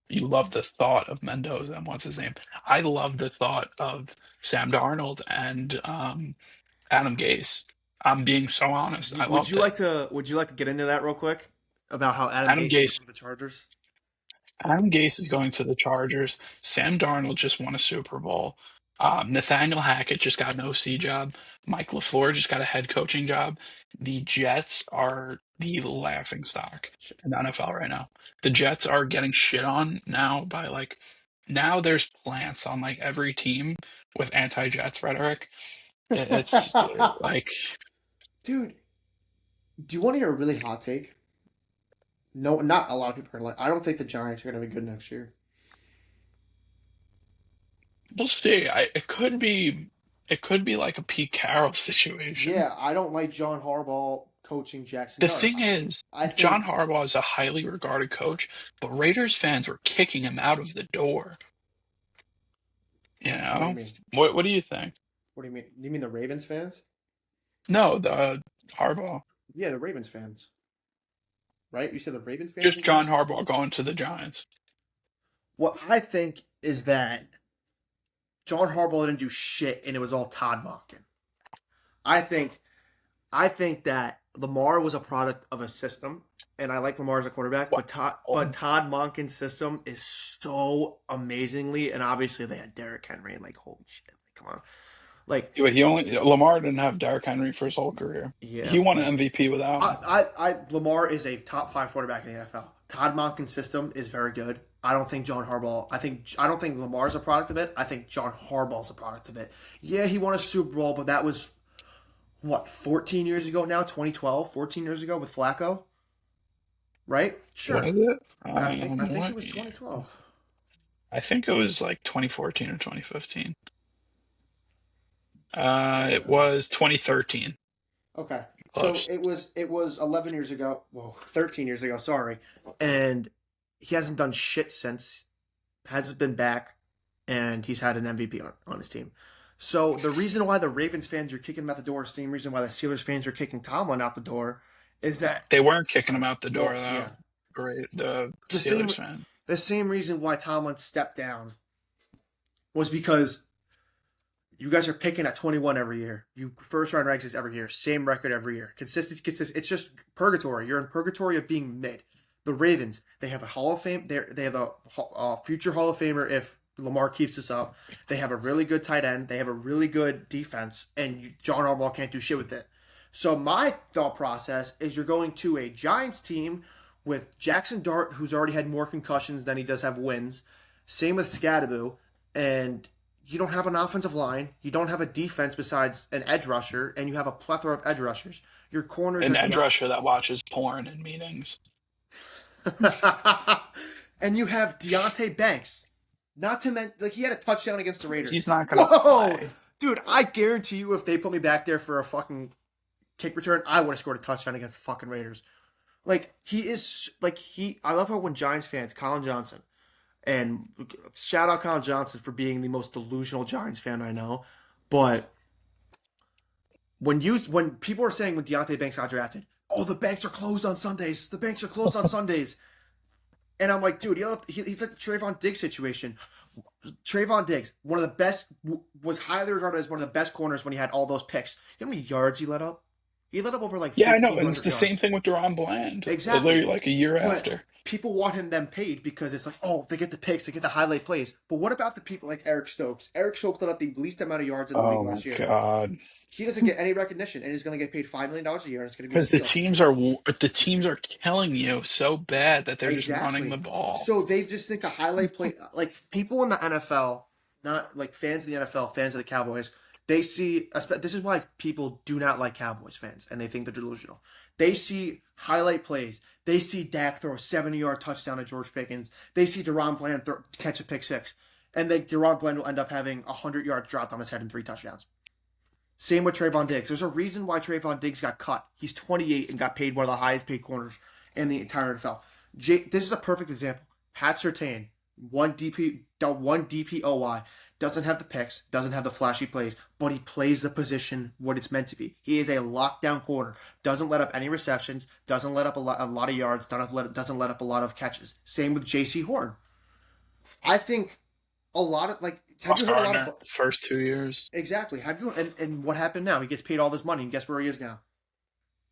You love the thought of Mendoza and what's his name. I love the thought of Sam Darnold and Adam Gase. I'm being so honest. I loved it. Would you like to get into that real quick about how Adam Adam Gase is Gase going to the Chargers? Adam Gase is going to the Chargers. Sam Darnold just won a Super Bowl. Nathaniel Hackett just got an OC job. Mike LaFleur just got a head coaching job. The Jets are the laughing stock in the NFL right now. The Jets are getting shit on now by like, now there's plants on like every team with anti-Jets rhetoric. It's like, Dude, do you want to hear a really hot take? No, not a lot of people are like. I don't think the Giants are going to be good next year. we'll see. It could be like a Pete Carroll situation. Yeah, I don't like John Harbaugh coaching The Jacksonville. thing is, I John think. Harbaugh is a highly regarded coach, but Raiders fans were kicking him out of the door. You What do you know? mean? What do you think? What do you mean? You mean the Ravens fans? No, the Harbaugh. Yeah, the Ravens fans, right? You said the Ravens fans Just didn't John Harbaugh going to the Giants. What I think is that John Harbaugh didn't do shit, and it was all Todd Monken. I think I think that Lamar was a product of a system, and I like Lamar as a quarterback, What? but Todd Monken's system is so amazingly, and obviously they had Derrick Henry, and like holy shit, like, come on, like But Lamar didn't have Derrick Henry for his whole career. yeah, He won an MVP without him. Lamar is a top five quarterback in the NFL. Todd Monken's system is very good. I don't think John Harbaugh. I don't think Lamar's a product of it. I think John Harbaugh's a product of it. Yeah, he won a Super Bowl, but that was what 14 years ago now. 2012, 14 years ago with Flacco, right? Sure. Was it? I think it was 2012. I think it was like 2014 or 2015. It Okay. was 2013. Okay. So Close. it was 11 years ago. Well, 13 years ago. Sorry. And he hasn't done shit since. Hasn't been back, and he's had an MVP on his team. So the reason why the Ravens fans are kicking him out the door, same reason why the Steelers fans are kicking Tomlin out the door, is that They weren't kicking him out the door well, though. yeah, Great, the the same Steelers fan. the same reason why Tomlin stepped down was because you guys are picking at 21 every year. You first round exits every year. Same record every year. Consistent. It's just purgatory. You're in purgatory of being mid. The Ravens, they have a Hall of Fame. They have a future Hall of Famer if Lamar keeps this up. They have a really good tight end. They have a really good defense, and John Harbaugh can't do shit with it. So my thought process is you're going to a Giants team with Jackson Dart, who's already had more concussions than he does have wins. Same with Scadaboo, and you don't have an offensive line. You don't have a defense besides an edge rusher, and you have a plethora of edge rushers. Your corners An are edge not. rusher that watches porn in meetings. And you have Deontay Banks. Not to mention, like, he had a touchdown against the Raiders. He's not gonna Whoa! play. Dude, I guarantee you if they put me back there for a fucking kick return, I would have scored a touchdown against the fucking Raiders. Like, I love how when Giants fans, Colin Johnson, and shout out Colin Johnson for being the most delusional Giants fan I know, but when people are saying when Deontay Banks got drafted, oh, the banks are closed on Sundays. The banks are closed on Sundays. And I'm like, dude, he's like the Trayvon Diggs situation. Trayvon Diggs, one of the best, was highly regarded as one of the best corners when he had all those picks. You know how many yards he let up? He let up over like Yeah, I know, and it's 1,500 the same yards. thing with Deron Bland. Exactly. Literally like a year But after. people want them paid because it's like, oh, they get the picks, they get the highlight plays. But what about the people like Eric Stokes? Eric Stokes let up the least amount of yards in the league Oh my last year. God. He doesn't get any recognition, and he's going to get paid $5 million a year, and it's going to be a Because the steal. teams are killing you so bad that they're just running the Exactly. ball. So they just think a highlight play, like people in the NFL, not like fans of the NFL, fans of the Cowboys, they see, this is why people do not like Cowboys fans, and they think they're delusional. They see highlight plays. They see Dak throw a 70-yard touchdown to George Pickens. They see Deron Bland catch a pick six. And then Deron Bland will end up having 100 yards dropped on his head and 3 touchdowns. Same with Trayvon Diggs. There's a reason why Trayvon Diggs got cut. He's 28 and got paid one of the highest paid corners in the entire NFL. This is a perfect example. Pat Surtain, one DPOY, doesn't have the picks, doesn't have the flashy plays, but he plays the position what it's meant to be. He is a lockdown corner. Doesn't let up any receptions, doesn't let up a lot of yards, doesn't let up a lot of catches. Same with J.C. Horn. I think a lot of have you heard a lot Gardner, of first 2 years. exactly? Have you and what happened now? He gets paid all this money, and guess where he is now?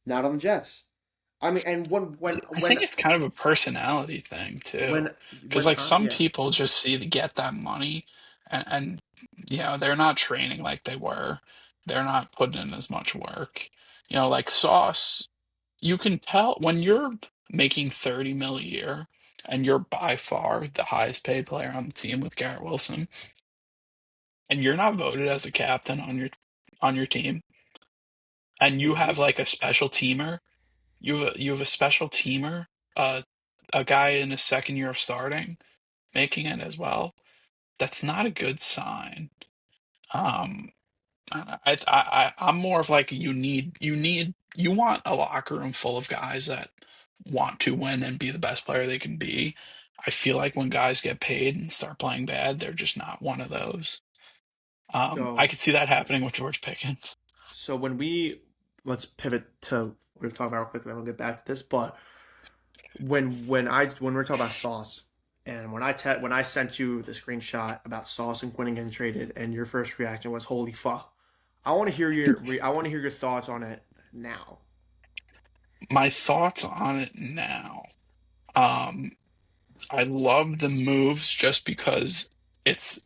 Not on the Jets. I mean, and I think it's kind of a personality thing too. Because like some yeah, people just see to get that money and they're not training like they were. They're not putting in as much work. Like Sauce, you can tell when you're making 30 mil a year and you're by far the highest paid player on the team with Garrett Wilson, and you're not voted as a captain on your team, and you have he's like a special teamer, you have a special teamer, uh, a guy in his second year of starting, making it as well. That's not a good sign. Um, I'm more of like you want a locker room full of guys that want to win and be the best player they can be. I feel like when guys get paid and start playing bad, they're just not one of those. I so could see that happening with George Pickens. so when we let's pivot to what we're talking about real quick, then we'll get back to this. But when we're talking about Sauce, and when I sent you the screenshot about Sauce and Quinn getting traded, and your first reaction was "Holy fuck!" I want to hear your thoughts on it now. My thoughts on it now. Um, I love the moves just because it's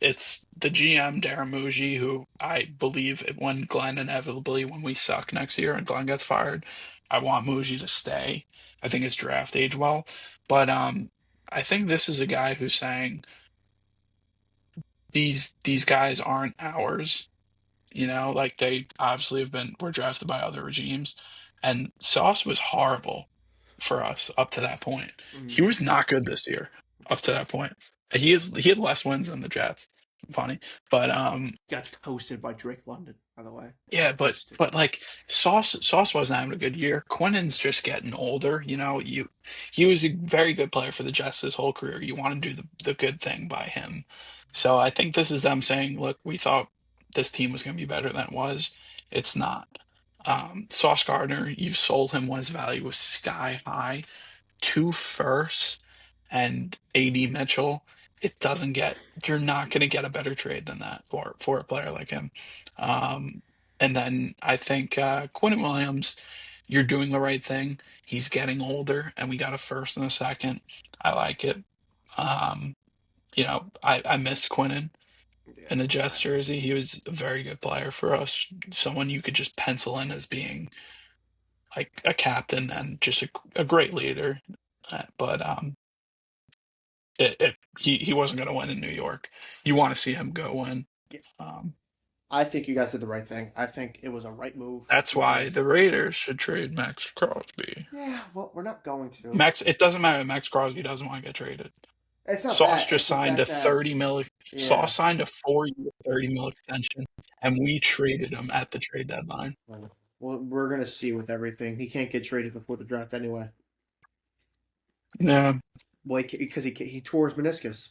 the GM Daramuji who I believe when Glenn inevitably when we suck next year and Glenn gets fired, I want Muji to stay. I think his draft age well, but I think this is a guy who's saying these guys aren't ours. You know, like they obviously were drafted by other regimes, and Sauce was horrible for us up to that point. He Mm. was not good this year up to that point. He had less wins than the Jets. Funny, but Got toasted by Drake London, by the way. yeah, Toasted. but like Sauce wasn't having a good year. Quinnen's just getting older. You know, he was a very good player for the Jets his whole career. You want to do the good thing by him. So I think this is them saying, look, we thought this team was going to be better than it was. It's not. Sauce Gardner, you've sold him when his value was sky high. Two firsts and AD Mitchell. You're not going to get a better trade than that for a player like him. Um, and then I think Quinn Williams, you're doing the right thing. He's getting older, and we got a first and a second. I like it. Um, I missed Quinnen Yeah. in a Jets jersey. He was a very good player for us. Someone you could just pencil in as being like a captain and just a great leader. But he wasn't going to win in New York. You want to see him go win. Yeah. Um, I think you guys did the right thing. I think it was a right move that's why because the Raiders should trade Max Crosby. yeah, well, we're not going to. It doesn't matter if Max Crosby doesn't want to get traded. It's not Sauce that. just It's the signed a fact that 30 mil. yeah. Sauce signed a 4-year, 30 mil extension, and we traded him at the trade deadline. Well, we're gonna see with everything. He can't get traded before the draft anyway. Yeah, Well, because he tore his meniscus.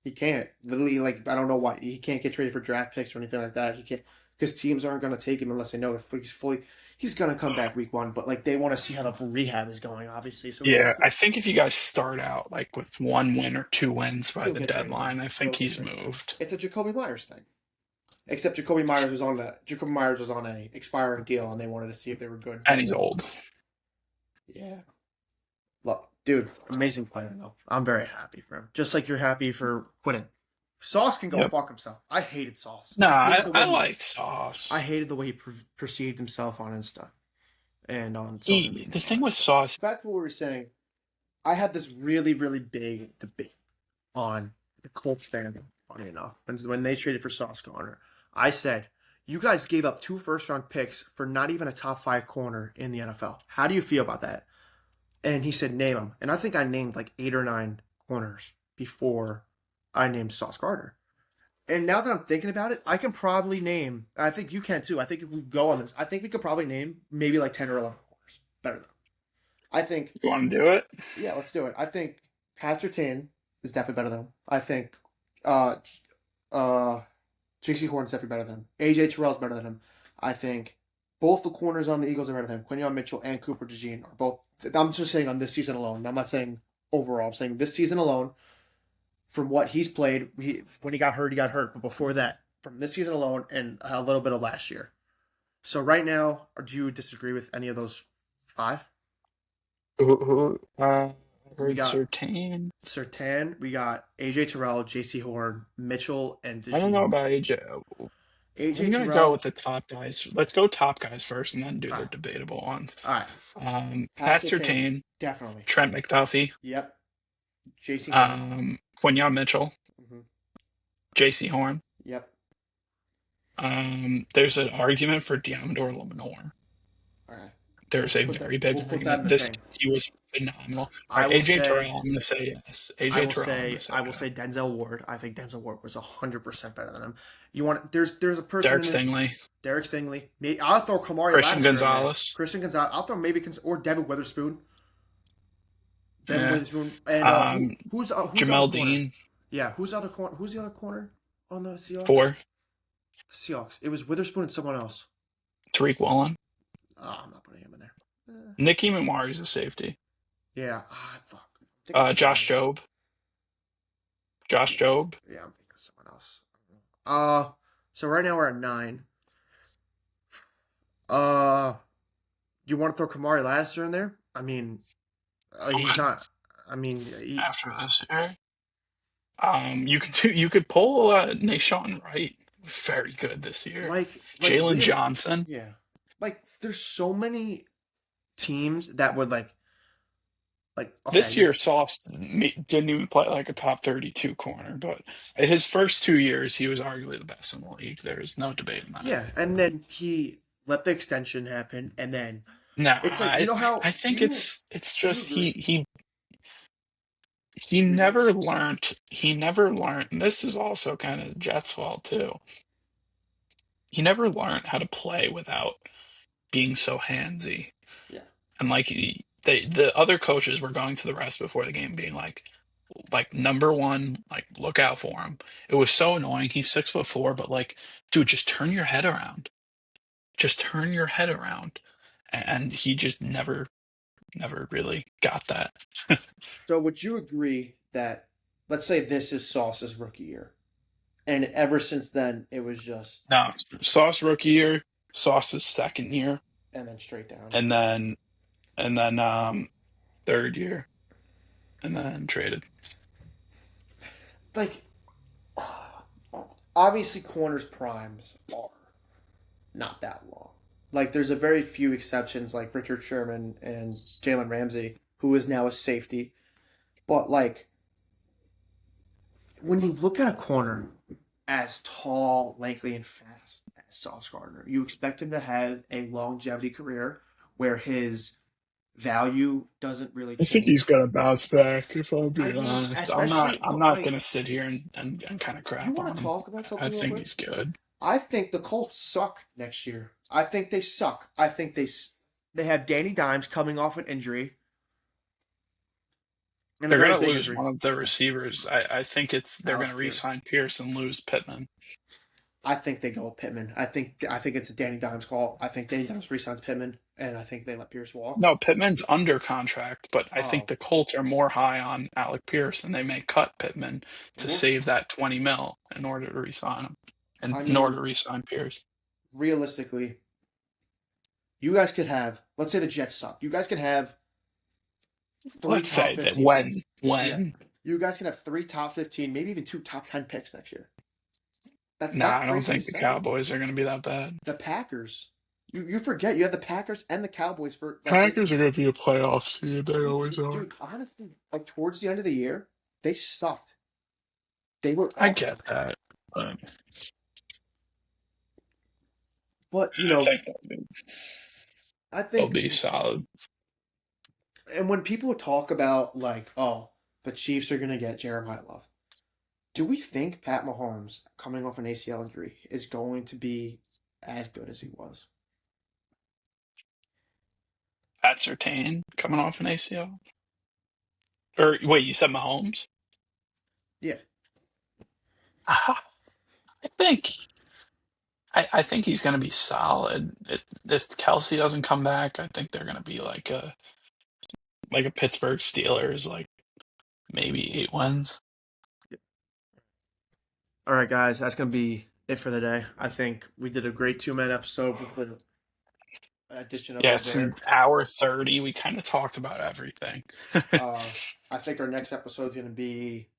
He can't literally like I don't know why he can't get traded for draft picks or anything like that. He can't because teams aren't gonna take him unless they know he's fully. He's gonna come back week 1, but like they want to see how the rehab is going, obviously. So yeah. I think if you guys start out like with 1 win or 2 wins by he'll the get traded. deadline, I think He'll get he's traded. moved. It's a Jacoby Myers thing. Except Jacoby Myers was on a expiring deal, and they wanted to see if they were good. And he's old. Yeah. Look, dude, amazing player though. I'm very happy for him. Just like you're happy for Quinnen. Sauce can go Yep. fuck himself. I hated Sauce. No, hated the way I he- like Sauce. I hated the way he perceived himself on Insta and on social media. The thing with Sauce, Back to what we were saying, I had this really, really big debate on the Colts fan, funny enough, when they traded for Sauce Gardner. I said, you guys gave up 2 first-round picks for not even a top 5 corner in the NFL. How do you feel about that? And he said, name them. And I think I named like 8 or 9 corners before I named Sauce Gardner. And now that I'm thinking about it, I can probably name, I think you can too. I think if we go on this, I think we could probably name maybe like 10 or 11 corners better than him. I think, you want to do it? yeah, let's do it. I think Pat Surtain is definitely better than him. I think JC Horn's definitely better than him. AJ Terrell's better than him. I think both the corners on the Eagles are better than him. Quinion Mitchell and Cooper DeJean are both. I'm just saying on this season alone. I'm not saying overall. I'm saying this season alone. From what he's played, when he got hurt, he got hurt. But before that, from this season alone and a little bit of last year. So right now, do you disagree with any of those 5? I We heard got- Surtain. Surtain, we got AJ Terrell, JC Horn, Mitchell, and DeJean. I don't know about AJ. AJ I'm gonna Terrell. go with the top guys. Let's go top guys first, and then do the Alright. debatable ones. All right. Pat Surtain. Surtain, Definitely. Trent McDuffie, Yep. JC Horn. Quinion Mitchell, Mm-hmm. JC Horn. Yep. There's an argument for Diamador Lemonor. All right. There's a We'll put very that- big we'll put that in argument. the thing. He was phenomenal. I will AJ say- Terrell, I'm gonna say yes. AJ I will Terrell, I'm say, gonna say I will yes. say Denzel Ward. I think Denzel Ward was 100% better than him. You want there's a person Derek in this- Stingley. Derek Stingley. Maybe, I'll throw Kamari Christian Lattimore in there. Gonzalez. Christian Gonzalez. I'll throw maybe or Devin Witherspoon. Devin Yeah. Witherspoon and who's the Jamel other corner? Dean. Yeah, who's the other corner? Who's the other corner on the Seahawks? 4. The Seahawks. It was Witherspoon and someone else. Tariq Woolen. I'm not putting him in there. Nicky Mamari's a safety. Yeah. Fuck. I'm thinking of someone Josh else. Jobe. Josh Jobe. Yeah, I'm thinking of someone else. So right now we're at 9. Uh, you want to throw Kamari Lattiser in there? I mean, he's not. I mean, After this year. You could pull Nashawn Wright. He was very good this year. like Jalen real. Johnson. Yeah. Like there's so many teams that would like okay, This year, Sauce didn't even play like a top 32 corner, but his first 2 years, he was arguably the best in the league. There's no debate on that. yeah, and then he let the extension happen, and then No, it's like you know how I do think you it's do you just agree? he never learned. He never learned. And this is also kind of Jet's fault too. He never learned how to play without being so handsy. Yeah. And like the other coaches were going to the rest before the game, being like number one, like look out for him. It was so annoying. He's 6'4", but like, dude, just turn your head around. Just turn your head around. And he just never really got that. So would you agree that let's say this is Sauce's rookie year, and ever since then it was just No, Sauce rookie year, Sauce's second year, and then straight down. and then third year, and then traded. Like obviously corners primes are not that long. Like there's a very few exceptions like Richard Sherman and Jalen Ramsey, who is now a safety. But like when you look at a corner as tall, lanky, and fast as Sauce Gardner, you expect him to have a longevity career where his value doesn't really I think he's change. gonna bounce back, if I'm I being mean, honest. especially, I'm but not like, gonna sit here and kind of you crap want on to him. talk about I something real think quick? he's good. I think the Colts suck next year. I think they suck. I think they have Danny Dimes coming off an injury, and a They're very gonna big lose injury. one of their receivers. I think they're Alex gonna Pierce. re-sign Pierce and lose Pittman. I think they go with Pittman. I think it's a Danny Dimes call. I think Danny Dimes resigns Pittman, and I think they let Pierce walk. No, Pittman's under contract, but I think Oh, the Colts are more high on Alec Pierce, and they may cut Pittman to we're, save that 20 mil in order to re-sign him, and I in order to mean, re-sign Pierce. realistically, you guys could have. Let's say the Jets suck. You guys could have three Let's top say that 15 picks. Yeah, when. you guys can have 3 top 15, maybe even 2 top 10 picks next year. That's Nah, not I don't crazy to think the say. Cowboys are gonna be that bad. The Packers. You forget you had the Packers and the Cowboys for like Packers are gonna be a playoff seed. They always are. dude, honestly, like towards the end of the year, they sucked. They were I awful. get that, but But I think I they'll think be solid. and when people talk about like, oh, the Chiefs are gonna get Jeremiah Love, do we think Pat Mahomes coming off an ACL injury is going to be as good as he was? Pat Surtain coming off an ACL. Or wait, you said Mahomes? Yeah. Ah, I think I think he's going to be solid. If Kelsey doesn't come back, I think they're going to be like a Pittsburgh Steelers, like maybe 8 wins. All right, guys, that's gonna be it for the day. I think we did a great 2 minute episode with the addition of Yeah, it's an Robert. hour 30. We kind of talked about everything. I think our next episode is gonna be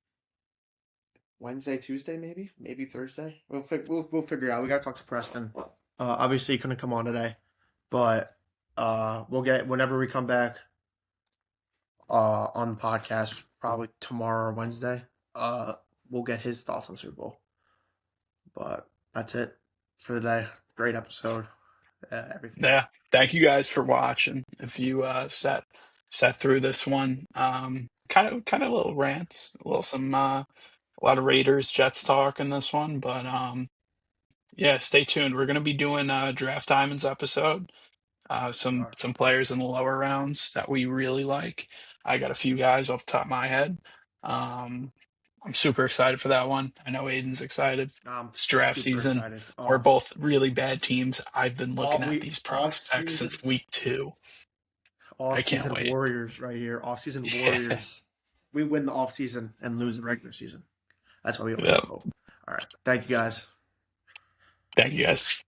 Wednesday, Tuesday, maybe Thursday. We'll figure it out. We gotta talk to Preston. Obviously he couldn't come on today, but we'll get whenever we come back on the podcast, probably tomorrow or Wednesday. We'll get his thoughts on Super Bowl. But that's it for the day. Great episode. Everything. Yeah. Thank you guys for watching. If you sat through this one, kind of little rants, a lot of Raiders Jets talk in this one, but yeah, stay tuned. We're gonna be doing a Draft Diamonds episode. All Some players in the lower rounds that we really like. I got a few guys off the top of my head. Um, I'm super excited for that one. I know Aiden's excited. I'm It's draft super season. excited. We're both really bad teams. I've been looking All at these all prospects season, since week 2. all I can't season wait. Warriors right here. All season Yeah. Warriors. We win the off season and lose the regular season. That's why we always Yep. hope. All right. Thank you guys. Thank you guys.